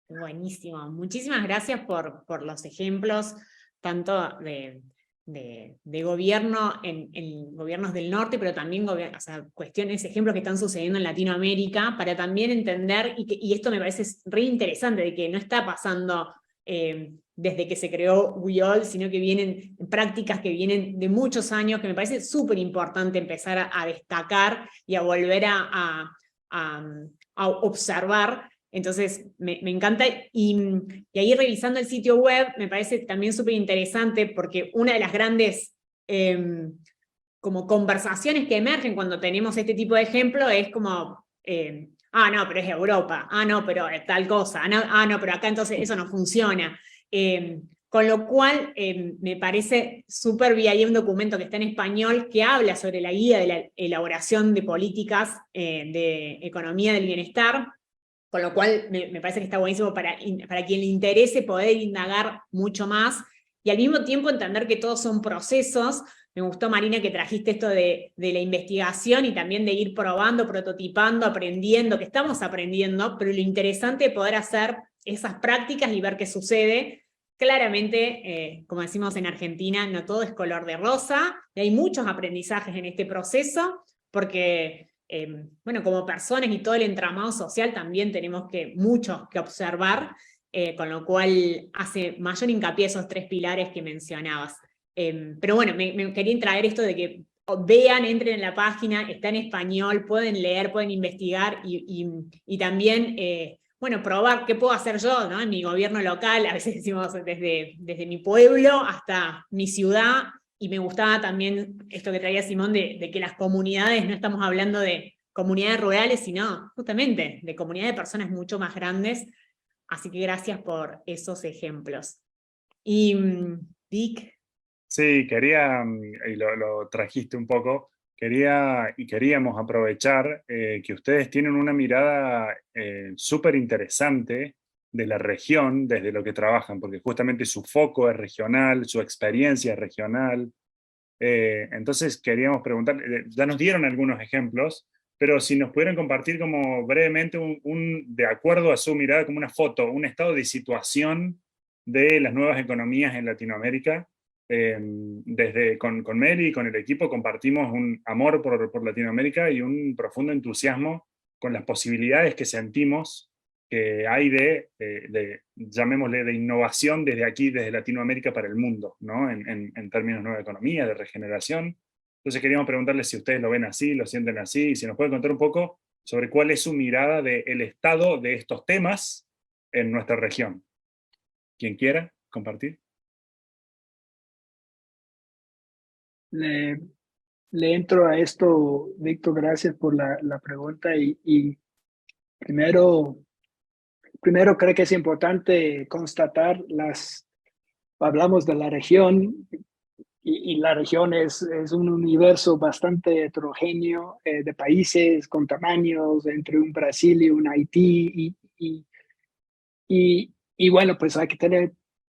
Buenísimo. Muchísimas gracias por los ejemplos, tanto de gobierno en gobiernos del norte, pero también cuestiones, ejemplos que están sucediendo en Latinoamérica, para también entender, y esto me parece re interesante, de que no está pasando desde que se creó We All, sino que vienen prácticas que vienen de muchos años, que me parece súper importante empezar a destacar y a volver a observar. Entonces, me encanta, y ahí revisando el sitio web, me parece también súper interesante, porque una de las grandes como conversaciones que emergen cuando tenemos este tipo de ejemplo es como, no, pero es Europa, no, pero tal cosa, no, pero acá entonces eso no funciona. Con lo cual, me parece súper, vi ahí un documento que está en español que habla sobre la guía de la elaboración de políticas de economía del bienestar, con lo cual me parece que está buenísimo para quien le interese poder indagar mucho más, y al mismo tiempo entender que todos son procesos. Me gustó, Marina, que trajiste esto de la investigación y también de ir probando, prototipando, aprendiendo, que estamos aprendiendo, pero lo interesante es poder hacer esas prácticas y ver qué sucede. Claramente, como decimos en Argentina, no todo es color de rosa, y hay muchos aprendizajes en este proceso, porque bueno, como personas y todo el entramado social también tenemos mucho que observar, con lo cual hace mayor hincapié esos 3 pilares que mencionabas. Pero bueno, me quería traer esto de que vean, entren en la página, está en español, pueden leer, pueden investigar y también, bueno, probar qué puedo hacer yo, ¿no? En mi gobierno local, a veces decimos desde mi pueblo hasta mi ciudad. Y me gustaba también esto que traía Simón de que las comunidades, no estamos hablando de comunidades rurales, sino justamente de comunidades de personas mucho más grandes. Así que gracias por esos ejemplos. Y Dick. Sí, y lo trajiste un poco, queríamos aprovechar que ustedes tienen una mirada súper interesante de la región desde lo que trabajan, porque justamente su foco es regional, su experiencia es regional. Entonces queríamos preguntar, ya nos dieron algunos ejemplos, pero si nos pudieran compartir como brevemente de acuerdo a su mirada, como una foto, un estado de situación de las nuevas economías en Latinoamérica. Con Mary y con el equipo compartimos un amor por Latinoamérica y un profundo entusiasmo con las posibilidades que sentimos que hay llamémosle, de innovación desde aquí, desde Latinoamérica para el mundo, ¿no? En términos de nueva economía, de regeneración. Entonces queríamos preguntarles si ustedes lo ven así, lo sienten así, y si nos pueden contar un poco sobre cuál es su mirada del estado de estos temas en nuestra región. ¿Quién quiera compartir? Le entro a esto, Víctor, gracias por la pregunta. Y primero creo que es importante constatar hablamos de la región, y la región es un universo bastante heterogéneo de países con tamaños entre un Brasil y un Haití. Y bueno, pues hay que tener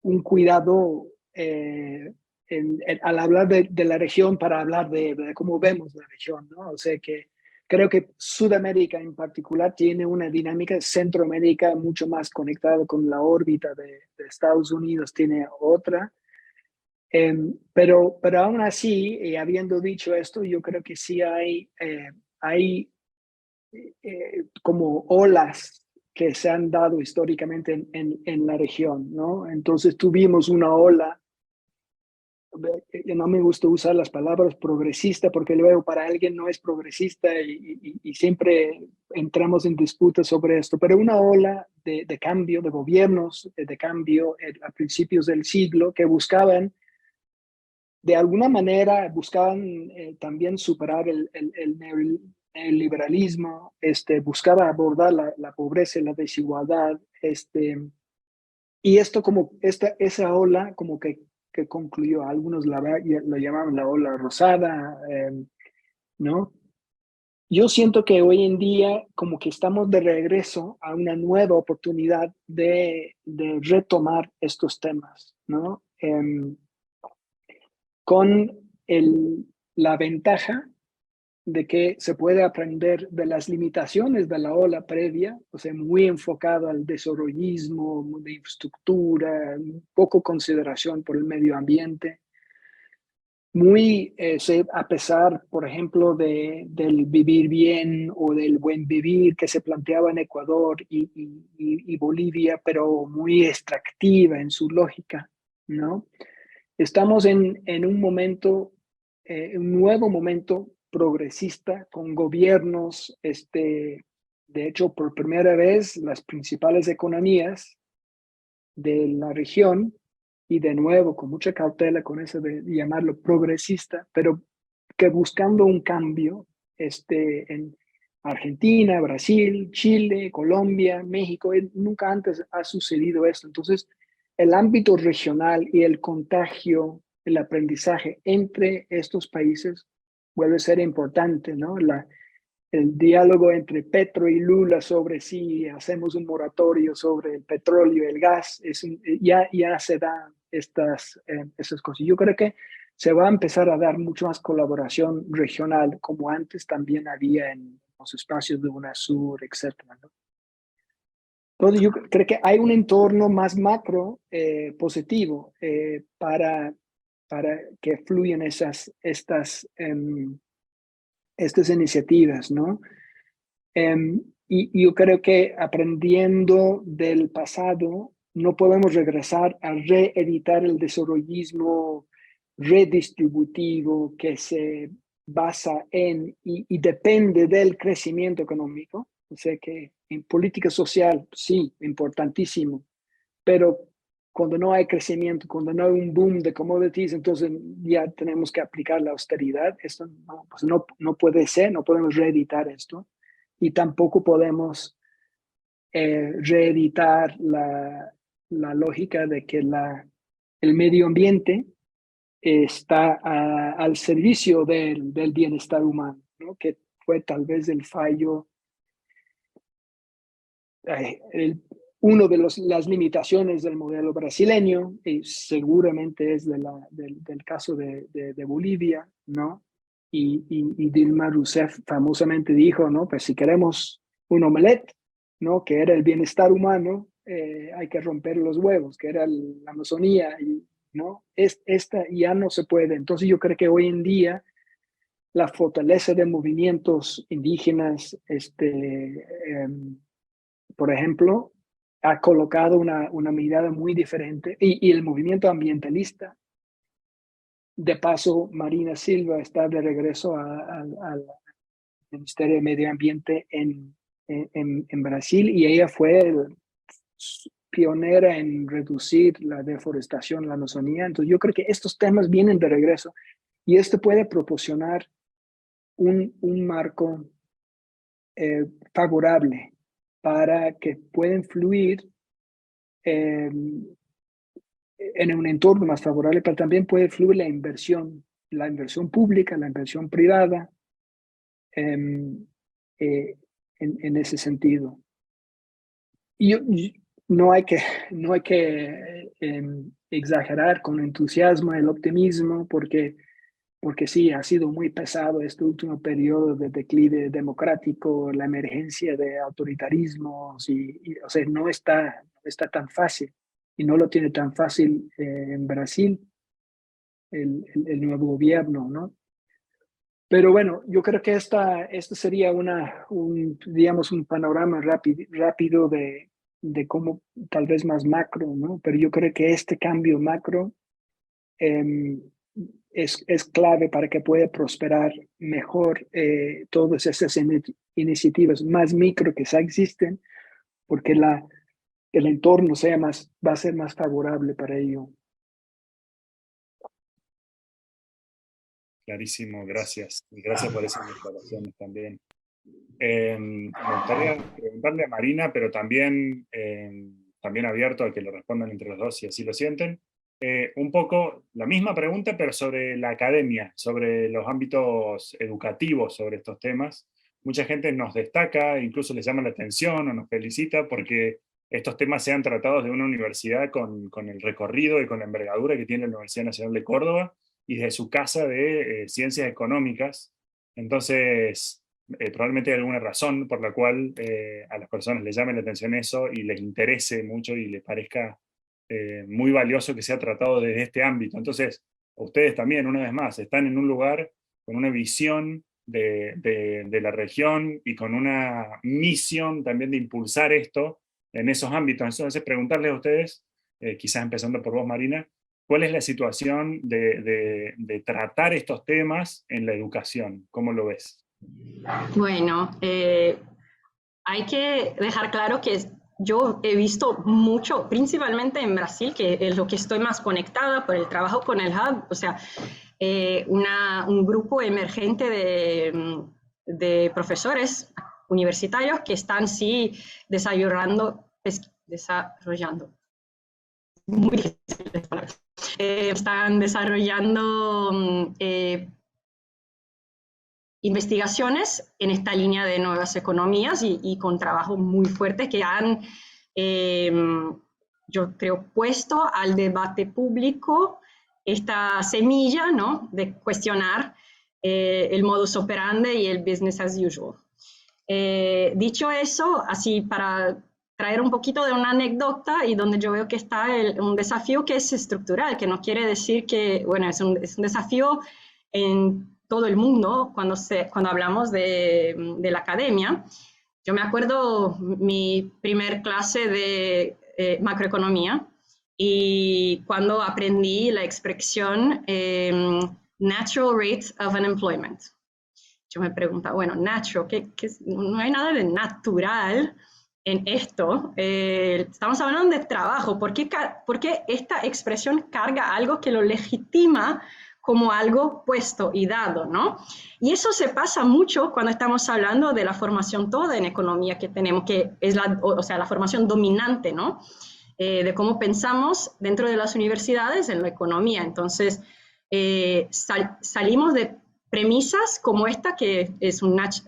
un cuidado al hablar de la región para hablar de cómo vemos la región, ¿no? O sea que creo que Sudamérica en particular tiene una dinámica, Centroamérica mucho más conectada con la órbita de Estados Unidos tiene otra. Pero aún así, habiendo dicho esto, yo creo que sí hay como olas que se han dado históricamente en la región, ¿no? Entonces tuvimos una ola, no me gusta usar las palabras progresista porque luego para alguien no es progresista y siempre entramos en disputas sobre esto, pero una ola de cambio, de gobiernos, de cambio a principios del siglo que buscaban de alguna manera buscaban también superar el neoliberalismo, buscaba abordar la pobreza y la desigualdad, y esto como esa ola como que concluyó, algunos lo llamaban la ola rosada, ¿no? Yo siento que hoy en día como que estamos de regreso a una nueva oportunidad de retomar estos temas, ¿no? Con la ventaja de que se puede aprender de las limitaciones de la ola previa, o sea, muy enfocado al desarrollismo, de infraestructura, poco consideración por el medio ambiente, muy a pesar, por ejemplo, del vivir bien o del buen vivir que se planteaba en Ecuador y Bolivia, pero muy extractiva en su lógica, ¿no? Estamos en un momento, un nuevo momento progresista con gobiernos, de hecho, por primera vez, las principales economías de la región, y de nuevo, con mucha cautela con eso de llamarlo progresista, pero que buscando un cambio en Argentina, Brasil, Chile, Colombia, México, nunca antes ha sucedido esto. Entonces, el ámbito regional y el contagio, el aprendizaje entre estos países vuelve a ser importante, ¿no? El diálogo entre Petro y Lula sobre si hacemos un moratorio sobre el petróleo y el gas, ya se dan esas cosas. Yo creo que se va a empezar a dar mucho más colaboración regional, como antes también había en los espacios de UNASUR, etc., ¿no? Entonces, yo creo que hay un entorno más macro positivo para que fluyan estas iniciativas, ¿no? Y yo creo que aprendiendo del pasado, no podemos regresar a reeditar el desarrollismo redistributivo que se basa y depende del crecimiento económico. O sea que en política social, sí, importantísimo, pero cuando no hay crecimiento, cuando no hay un boom de commodities, entonces ya tenemos que aplicar la austeridad. Esto pues no puede ser, no podemos reeditar esto. Y tampoco podemos reeditar la lógica de que el medio ambiente está al servicio del bienestar humano, ¿no? Que fue tal vez el fallo, uno de las limitaciones del modelo brasileño, y seguramente es del caso de Bolivia, ¿no? Y Dilma Rousseff famosamente dijo, ¿no? Pues si queremos un omelette, ¿no? Que era el bienestar humano, hay que romper los huevos, que era la Amazonía, ¿no? Esta ya no se puede. Entonces yo creo que hoy en día la fortaleza de movimientos indígenas, por ejemplo, ha colocado una mirada muy diferente y el movimiento ambientalista. De paso, Marina Silva está de regreso al Ministerio de Medio Ambiente en Brasil y ella fue pionera en reducir la deforestación en la Amazonía. Entonces yo creo que estos temas vienen de regreso y esto puede proporcionar un marco favorable para que puedan fluir en un entorno más favorable, pero también puede fluir la inversión pública, la inversión privada, en ese sentido. Y no hay que exagerar con entusiasmo el optimismo, porque sí, ha sido muy pesado este último periodo de declive democrático, la emergencia de autoritarismos, o sea, no está tan fácil, y no lo tiene tan fácil en Brasil, el nuevo gobierno, ¿no? Pero bueno, yo creo que esta sería digamos, un panorama rápido de cómo, tal vez más macro, ¿no? Pero yo creo que este cambio macro es clave para que pueda prosperar mejor todas esas iniciativas más micro que ya existen, porque el entorno va a ser más favorable para ello. Clarísimo, gracias. Y gracias por esas declaraciones también. Me gustaría preguntarle a Marina, pero también abierto a que lo respondan entre los dos si así lo sienten. Un poco la misma pregunta, pero sobre la academia, sobre los ámbitos educativos sobre estos temas. Mucha gente nos destaca, incluso les llama la atención o nos felicita porque estos temas sean tratados de una universidad con el recorrido y con la envergadura que tiene la Universidad Nacional de Córdoba y desde su casa de ciencias económicas. Entonces, probablemente hay alguna razón por la cual a las personas les llame la atención eso y les interese mucho y les parezca muy valioso que sea tratado desde este ámbito. Entonces, ustedes también, una vez más, están en un lugar con una visión de la región y con una misión también de impulsar esto en esos ámbitos. Entonces, preguntarles a ustedes, quizás empezando por vos, Marina, ¿cuál es la situación de tratar estos temas en la educación? ¿Cómo lo ves? Bueno, hay que dejar claro que yo he visto mucho, principalmente en Brasil, que es lo que estoy más conectada por el trabajo con el Hub, o sea, un grupo emergente de profesores universitarios que están sí desarrollando muy difíciles palabras. Están desarrollando investigaciones en esta línea de nuevas economías y con trabajo muy fuerte que han, yo creo, puesto al debate público esta semilla, ¿no?, de cuestionar el modus operandi y el business as usual. Dicho eso, así para traer un poquito de una anécdota y donde yo veo que está un desafío que es estructural, que no quiere decir que, bueno, es un desafío en todo el mundo cuando hablamos de la academia. Yo me acuerdo mi primer clase de macroeconomía y cuando aprendí la expresión natural rate of unemployment. Yo me preguntaba, bueno, natural, no hay nada de natural en esto. Estamos hablando de trabajo. ¿Por qué esta expresión carga algo que lo legitima como algo puesto y dado, ¿no? Y eso se pasa mucho cuando estamos hablando de la formación toda en economía que tenemos, que es la formación dominante, ¿no? De cómo pensamos dentro de las universidades en la economía. Entonces, salimos de premisas como esta, que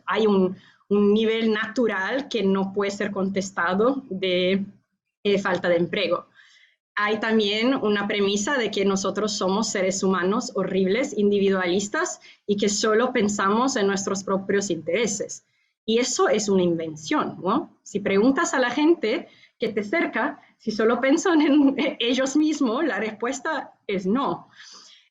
hay un nivel natural que no puede ser contestado de falta de empleo. Hay también una premisa de que nosotros somos seres humanos horribles, individualistas, y que solo pensamos en nuestros propios intereses. Y eso es una invención, ¿no? Si preguntas a la gente que te cerca, si solo piensan en ellos mismos, la respuesta es no.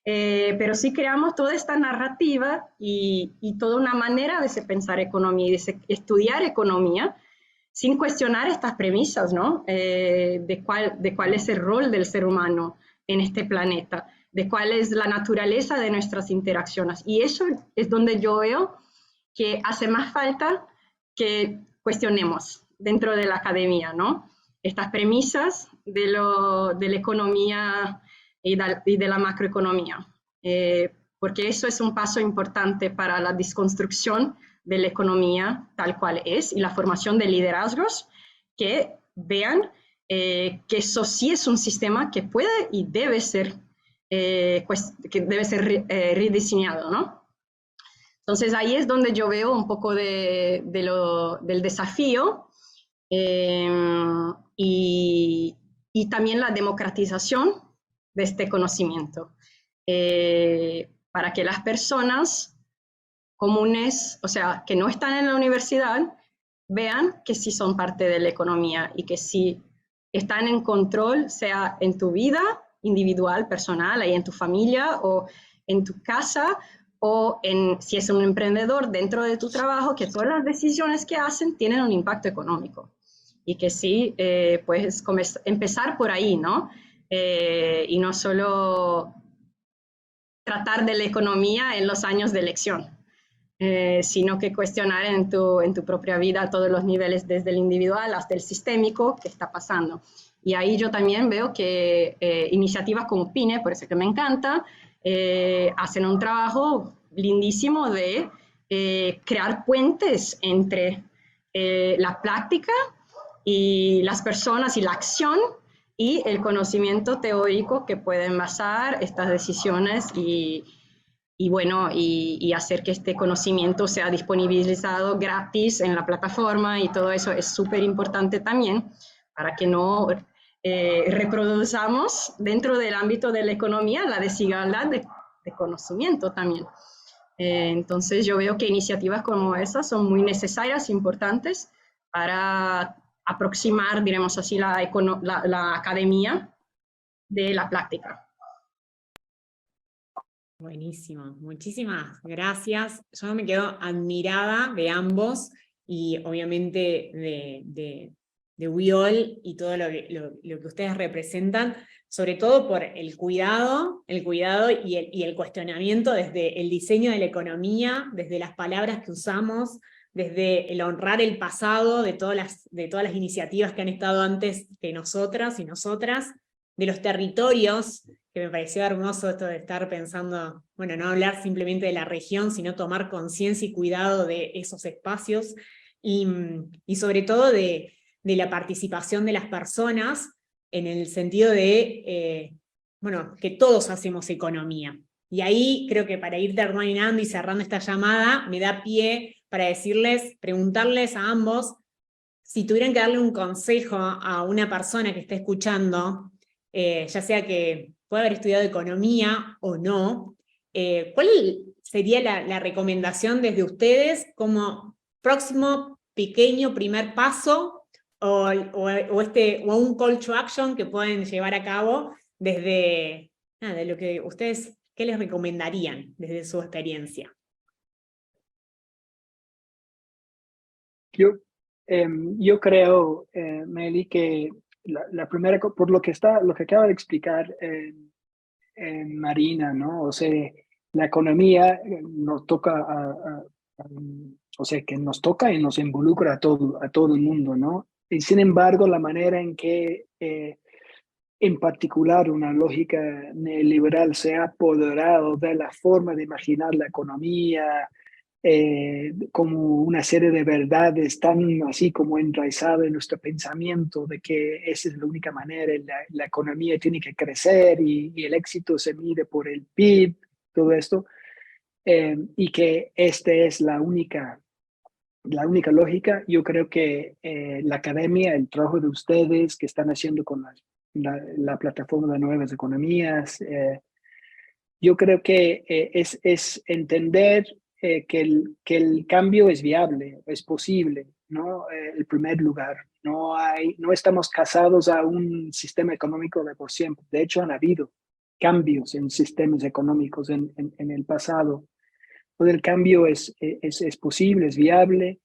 Pero si creamos toda esta narrativa y toda una manera de pensar economía y de estudiar economía, sin cuestionar estas premisas, ¿no? De cuál es el rol del ser humano en este planeta, de cuál es la naturaleza de nuestras interacciones. Y eso es donde yo veo que hace más falta que cuestionemos dentro de la academia, ¿no? Estas premisas de la economía y de la macroeconomía, porque eso es un paso importante para la desconstrucción de la economía tal cual es y la formación de liderazgos que vean que eso sí es un sistema que puede y debe ser, rediseñado, ¿no? Entonces ahí es donde yo veo un poco del desafío y también la democratización de este conocimiento, para que las personas comunes, o sea, que no están en la universidad, vean que sí son parte de la economía y que sí están en control, sea en tu vida individual, personal, ahí en tu familia o en tu casa, o si es un emprendedor dentro de tu trabajo, que todas las decisiones que hacen tienen un impacto económico. Y que sí, puedes empezar por ahí, ¿no? Y no solo tratar de la economía en los años de elección, sino que cuestionar en tu propia vida a todos los niveles, desde el individual hasta el sistémico, qué está pasando. Y ahí yo también veo que iniciativas como PINE, por eso que me encanta, hacen un trabajo lindísimo de crear puentes entre la práctica y las personas y la acción y el conocimiento teórico que pueden basar estas decisiones y hacer que este conocimiento sea disponibilizado gratis en la plataforma, y todo eso es súper importante también para que no reproduzcamos dentro del ámbito de la economía la desigualdad de conocimiento también. Entonces yo veo que iniciativas como esas son muy necesarias, importantes para aproximar, diremos así, la academia de la práctica. Buenísimo, muchísimas gracias. Yo me quedo admirada de ambos y obviamente de WeAll y todo lo que ustedes representan, sobre todo por el cuidado y el cuestionamiento desde el diseño de la economía, desde las palabras que usamos, desde el honrar el pasado de todas las iniciativas que han estado antes que nosotras y nosotras, de los territorios, que me pareció hermoso esto de estar pensando, bueno, no hablar simplemente de la región, sino tomar conciencia y cuidado de esos espacios, y sobre todo de la participación de las personas, en el sentido de, bueno, que todos hacemos economía. Y ahí creo que para ir terminando y cerrando esta llamada, me da pie para preguntarles a ambos, si tuvieran que darle un consejo a una persona que esté escuchando, ya sea que pueda haber estudiado economía o no, ¿cuál sería la recomendación desde ustedes como próximo pequeño primer paso o un call to action que pueden llevar a cabo desde lo que ustedes, qué les recomendarían desde su experiencia? Yo creo, Meli, que la primera, por lo que acaba de explicar Marina, ¿no? O sea, la economía nos toca o sea, que nos toca y nos involucra a todo el mundo, ¿no? Y sin embargo, la manera en que, en particular, una lógica neoliberal se ha apoderado de la forma de imaginar la economía, como una serie de verdades tan así como enraizada en nuestro pensamiento de que esa es la única manera, la economía tiene que crecer y el éxito se mide por el PIB, todo esto, y que esta es la única lógica. Yo creo que la academia, el trabajo de ustedes que están haciendo con la plataforma de nuevas economías, yo creo que es entender que el cambio es viable, es posible, ¿no? El primer lugar. No estamos casados a un sistema económico de por siempre. De hecho, han habido cambios en sistemas económicos en el pasado. Todo el cambio es posible, es viable.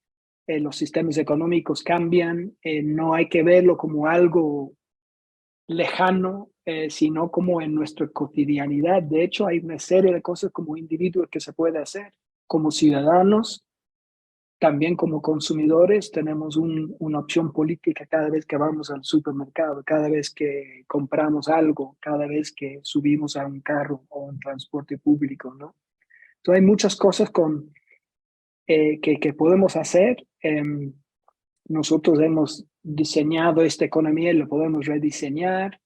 Los sistemas económicos cambian. No hay que verlo como algo lejano, sino como en nuestra cotidianidad. De hecho, hay una serie de cosas como individuos que se puede hacer. Como ciudadanos, también como consumidores, tenemos una opción política cada vez que vamos al supermercado, cada vez que compramos algo, cada vez que subimos a un carro o un transporte público, ¿no? Entonces hay muchas cosas que podemos hacer. nosotros hemos diseñado esta economía y lo podemos rediseñar.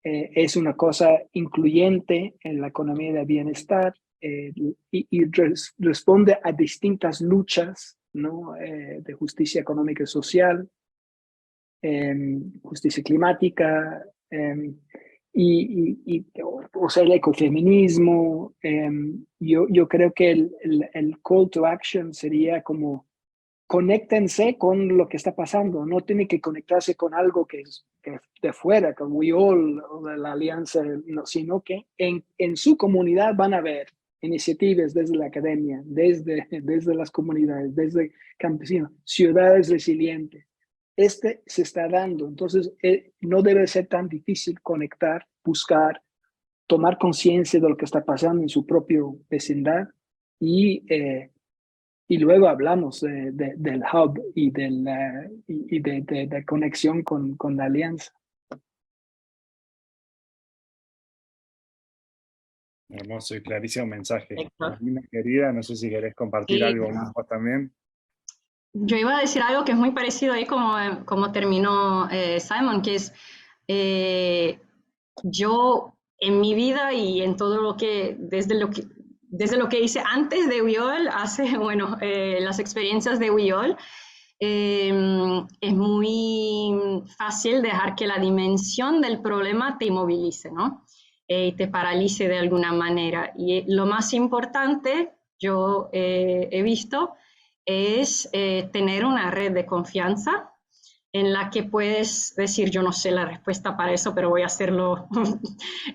Es una cosa incluyente en la economía del bienestar y responde a distintas luchas, ¿no? De justicia económica y social, justicia climática, o sea, el ecofeminismo. Yo creo que el call to action sería como conéctense con lo que está pasando, no tiene que conectarse con algo que es de fuera, con We All o de la alianza, no, sino que en su comunidad van a ver iniciativas desde la academia, desde las comunidades, desde campesinos, ciudades resilientes. Se está dando, entonces no debe ser tan difícil conectar, buscar, tomar conciencia de lo que está pasando en su propio vecindad y luego hablamos del hub y de conexión con la alianza. Hermoso y clarísimo mensaje. Perfecto. Marina, querida, no sé si querés compartir algo más vos también. Yo iba a decir algo que es muy parecido ahí como terminó Simon, que es yo en mi vida y en todo lo que, desde lo que hice antes de We All, las experiencias de We All, es muy fácil dejar que la dimensión del problema te inmovilice, ¿no? Y te paralice de alguna manera. Y lo más importante, yo he visto, es tener una red de confianza en la que puedes decir, yo no sé la respuesta para eso, pero voy a hacerlo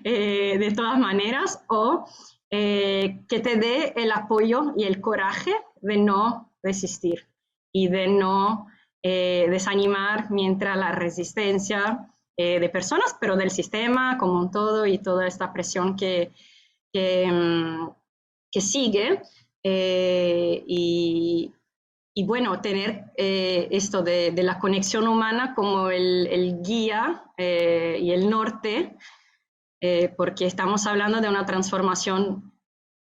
de todas maneras, o que te dé el apoyo y el coraje de no desistir y de no desanimar mientras la resistencia de personas, pero del sistema como un todo y toda esta presión que sigue. Y bueno, tener esto de la conexión humana como el guía y el norte, porque estamos hablando de una transformación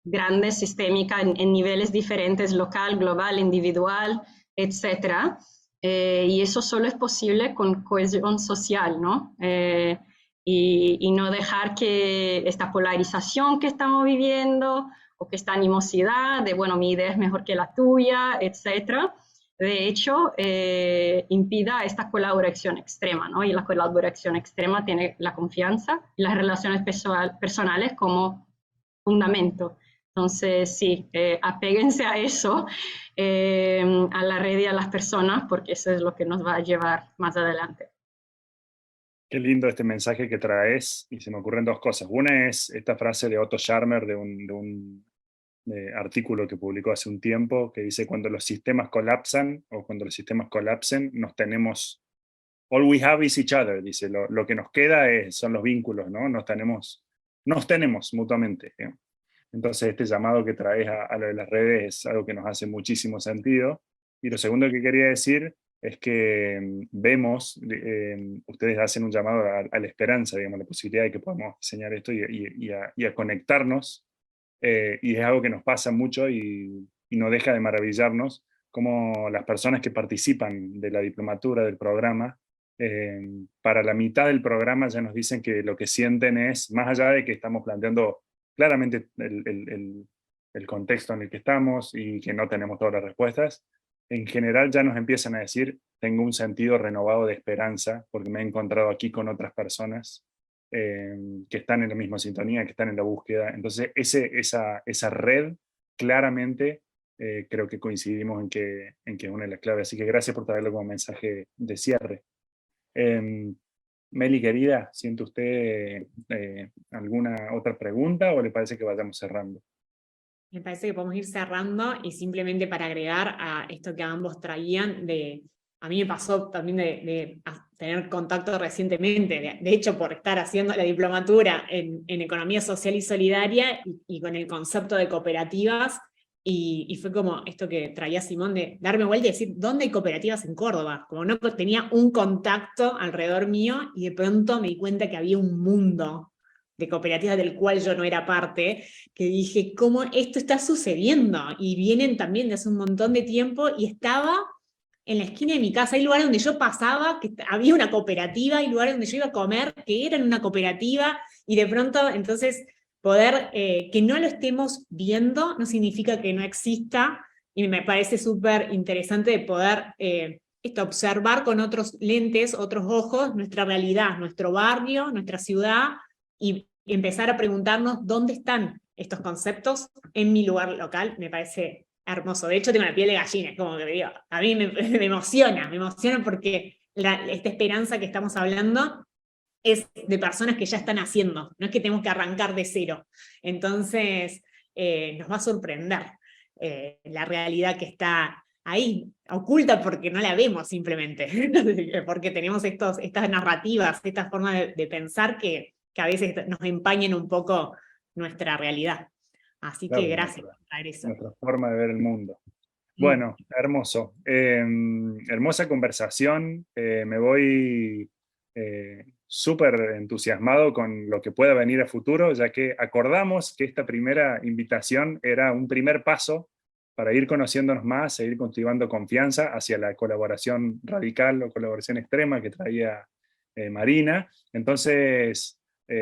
grande, sistémica, en niveles diferentes, local, global, individual, etc. Y eso solo es posible con cohesión social, ¿no? Y no dejar que esta polarización que estamos viviendo, o que esta animosidad de, bueno, mi idea es mejor que la tuya, etcétera, de hecho, impida esta colaboración extrema, ¿no? Y la colaboración extrema tiene la confianza y las relaciones personales como fundamento. Entonces, sí, apéguense a eso, a la red y a las personas, porque eso es lo que nos va a llevar más adelante. Qué lindo este mensaje que traes, y se me ocurren dos cosas. Una es esta frase de Otto Scharmer de un artículo que publicó hace un tiempo, que dice, cuando los sistemas colapsan, o cuando los sistemas colapsen, nos tenemos, all we have is each other, dice, lo que nos queda son los vínculos, ¿no? Nos tenemos mutuamente, ¿eh? Entonces este llamado que traes a lo de las redes es algo que nos hace muchísimo sentido. Y lo segundo que quería decir es que vemos, ustedes hacen un llamado a la esperanza, digamos, la posibilidad de que podamos diseñar esto y a conectarnos, y es algo que nos pasa mucho y no deja de maravillarnos, como las personas que participan de la diplomatura, del programa, para la mitad del programa ya nos dicen que lo que sienten es, más allá de que estamos planteando claramente el contexto en el que estamos y que no tenemos todas las respuestas, en general ya nos empiezan a decir, tengo un sentido renovado de esperanza, porque me he encontrado aquí con otras personas que están en la misma sintonía, que están en la búsqueda. Entonces esa red, claramente, creo que coincidimos en que es una de las claves. Así que gracias por traerlo como mensaje de cierre. Meli, querida, ¿siente usted alguna otra pregunta o le parece que vayamos cerrando? Me parece que podemos ir cerrando, y simplemente para agregar a esto que ambos traían, a mí me pasó también de tener contacto recientemente, de hecho por estar haciendo la diplomatura en Economía Social y Solidaria y con el concepto de cooperativas, y fue como esto que traía Simón, de darme vuelta y decir, ¿dónde hay cooperativas en Córdoba? Como no tenía un contacto alrededor mío, y de pronto me di cuenta que había un mundo de cooperativas del cual yo no era parte, que dije, ¿cómo esto está sucediendo? Y vienen también de hace un montón de tiempo, y estaba en la esquina de mi casa, hay lugares donde yo pasaba, que había una cooperativa, hay lugares donde yo iba a comer, que eran una cooperativa, y de pronto, entonces, poder, que no lo estemos viendo, no significa que no exista, y me parece súper interesante de poder observar con otros lentes, otros ojos, nuestra realidad, nuestro barrio, nuestra ciudad, y empezar a preguntarnos dónde están estos conceptos en mi lugar local. Me parece hermoso. De hecho, tengo la piel de gallina, es como que digo, a mí me emociona porque esta esperanza que estamos hablando es de personas que ya están haciendo, no es que tenemos que arrancar de cero. Entonces, nos va a sorprender la realidad que está ahí, oculta porque no la vemos simplemente, porque tenemos estas narrativas, estas formas de pensar que a veces nos empañan un poco nuestra realidad. Así claro, que gracias por traer eso. Nuestra forma de ver el mundo. Bueno, hermoso. Hermosa conversación. Me voy súper entusiasmado con lo que pueda venir a futuro, ya que acordamos que esta primera invitación era un primer paso para ir conociéndonos más, seguir cultivando confianza hacia la colaboración radical o colaboración extrema que traía Marina. Entonces,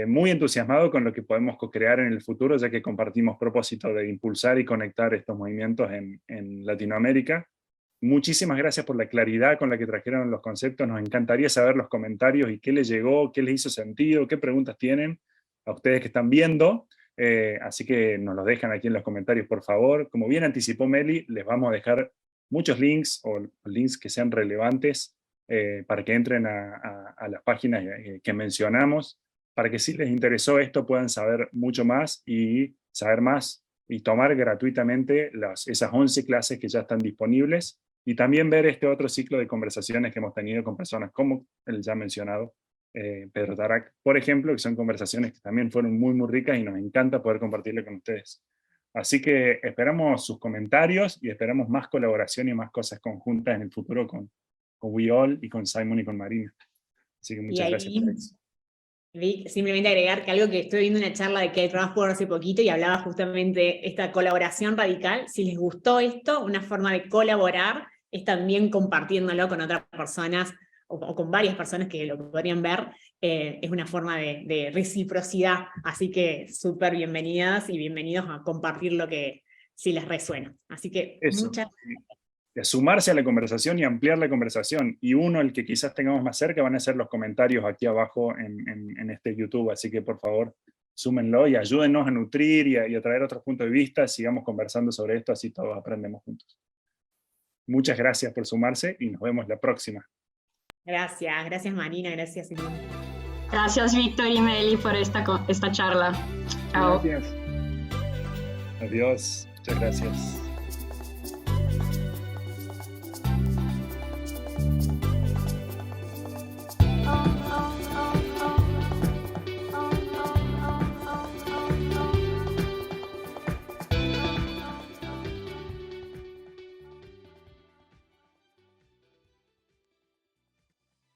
muy entusiasmado con lo que podemos co-crear en el futuro, ya que compartimos propósito de impulsar y conectar estos movimientos en Latinoamérica. Muchísimas gracias por la claridad con la que trajeron los conceptos. Nos encantaría saber los comentarios y qué les llegó, qué les hizo sentido, qué preguntas tienen a ustedes que están viendo. Así que nos los dejan aquí en los comentarios, por favor. Como bien anticipó Meli, les vamos a dejar muchos links o links que sean relevantes para que entren a las páginas que mencionamos, para que si les interesó esto puedan saber mucho más y tomar gratuitamente esas 11 clases que ya están disponibles, y también ver este otro ciclo de conversaciones que hemos tenido con personas como el ya mencionado Pedro Tarak, por ejemplo, que son conversaciones que también fueron muy, muy ricas y nos encanta poder compartirlo con ustedes. Así que esperamos sus comentarios y esperamos más colaboración y más cosas conjuntas en el futuro con We All y con Simon y con Marina. Así que muchas gracias por eso. Vic, simplemente agregar que algo que estoy viendo una charla de Kate Rathbone hace poquito y hablaba justamente de esta colaboración radical. Si les gustó esto, una forma de colaborar es también compartiéndolo con otras personas o con varias personas que lo podrían ver. Es una forma de reciprocidad, así que súper bienvenidas y bienvenidos a compartir lo que si les resuena. Así que muchas gracias. De sumarse a la conversación y ampliar la conversación, y el que quizás tengamos más cerca van a ser los comentarios aquí abajo en este YouTube, así que por favor súmenlo y ayúdennos a nutrir y a traer otros puntos de vista, sigamos conversando sobre esto, así todos aprendemos juntos. Muchas gracias por sumarse y nos vemos la próxima. Gracias Marina, gracias Simón. Gracias Víctor y Meli por esta charla. Chao. Gracias. Adiós, muchas gracias.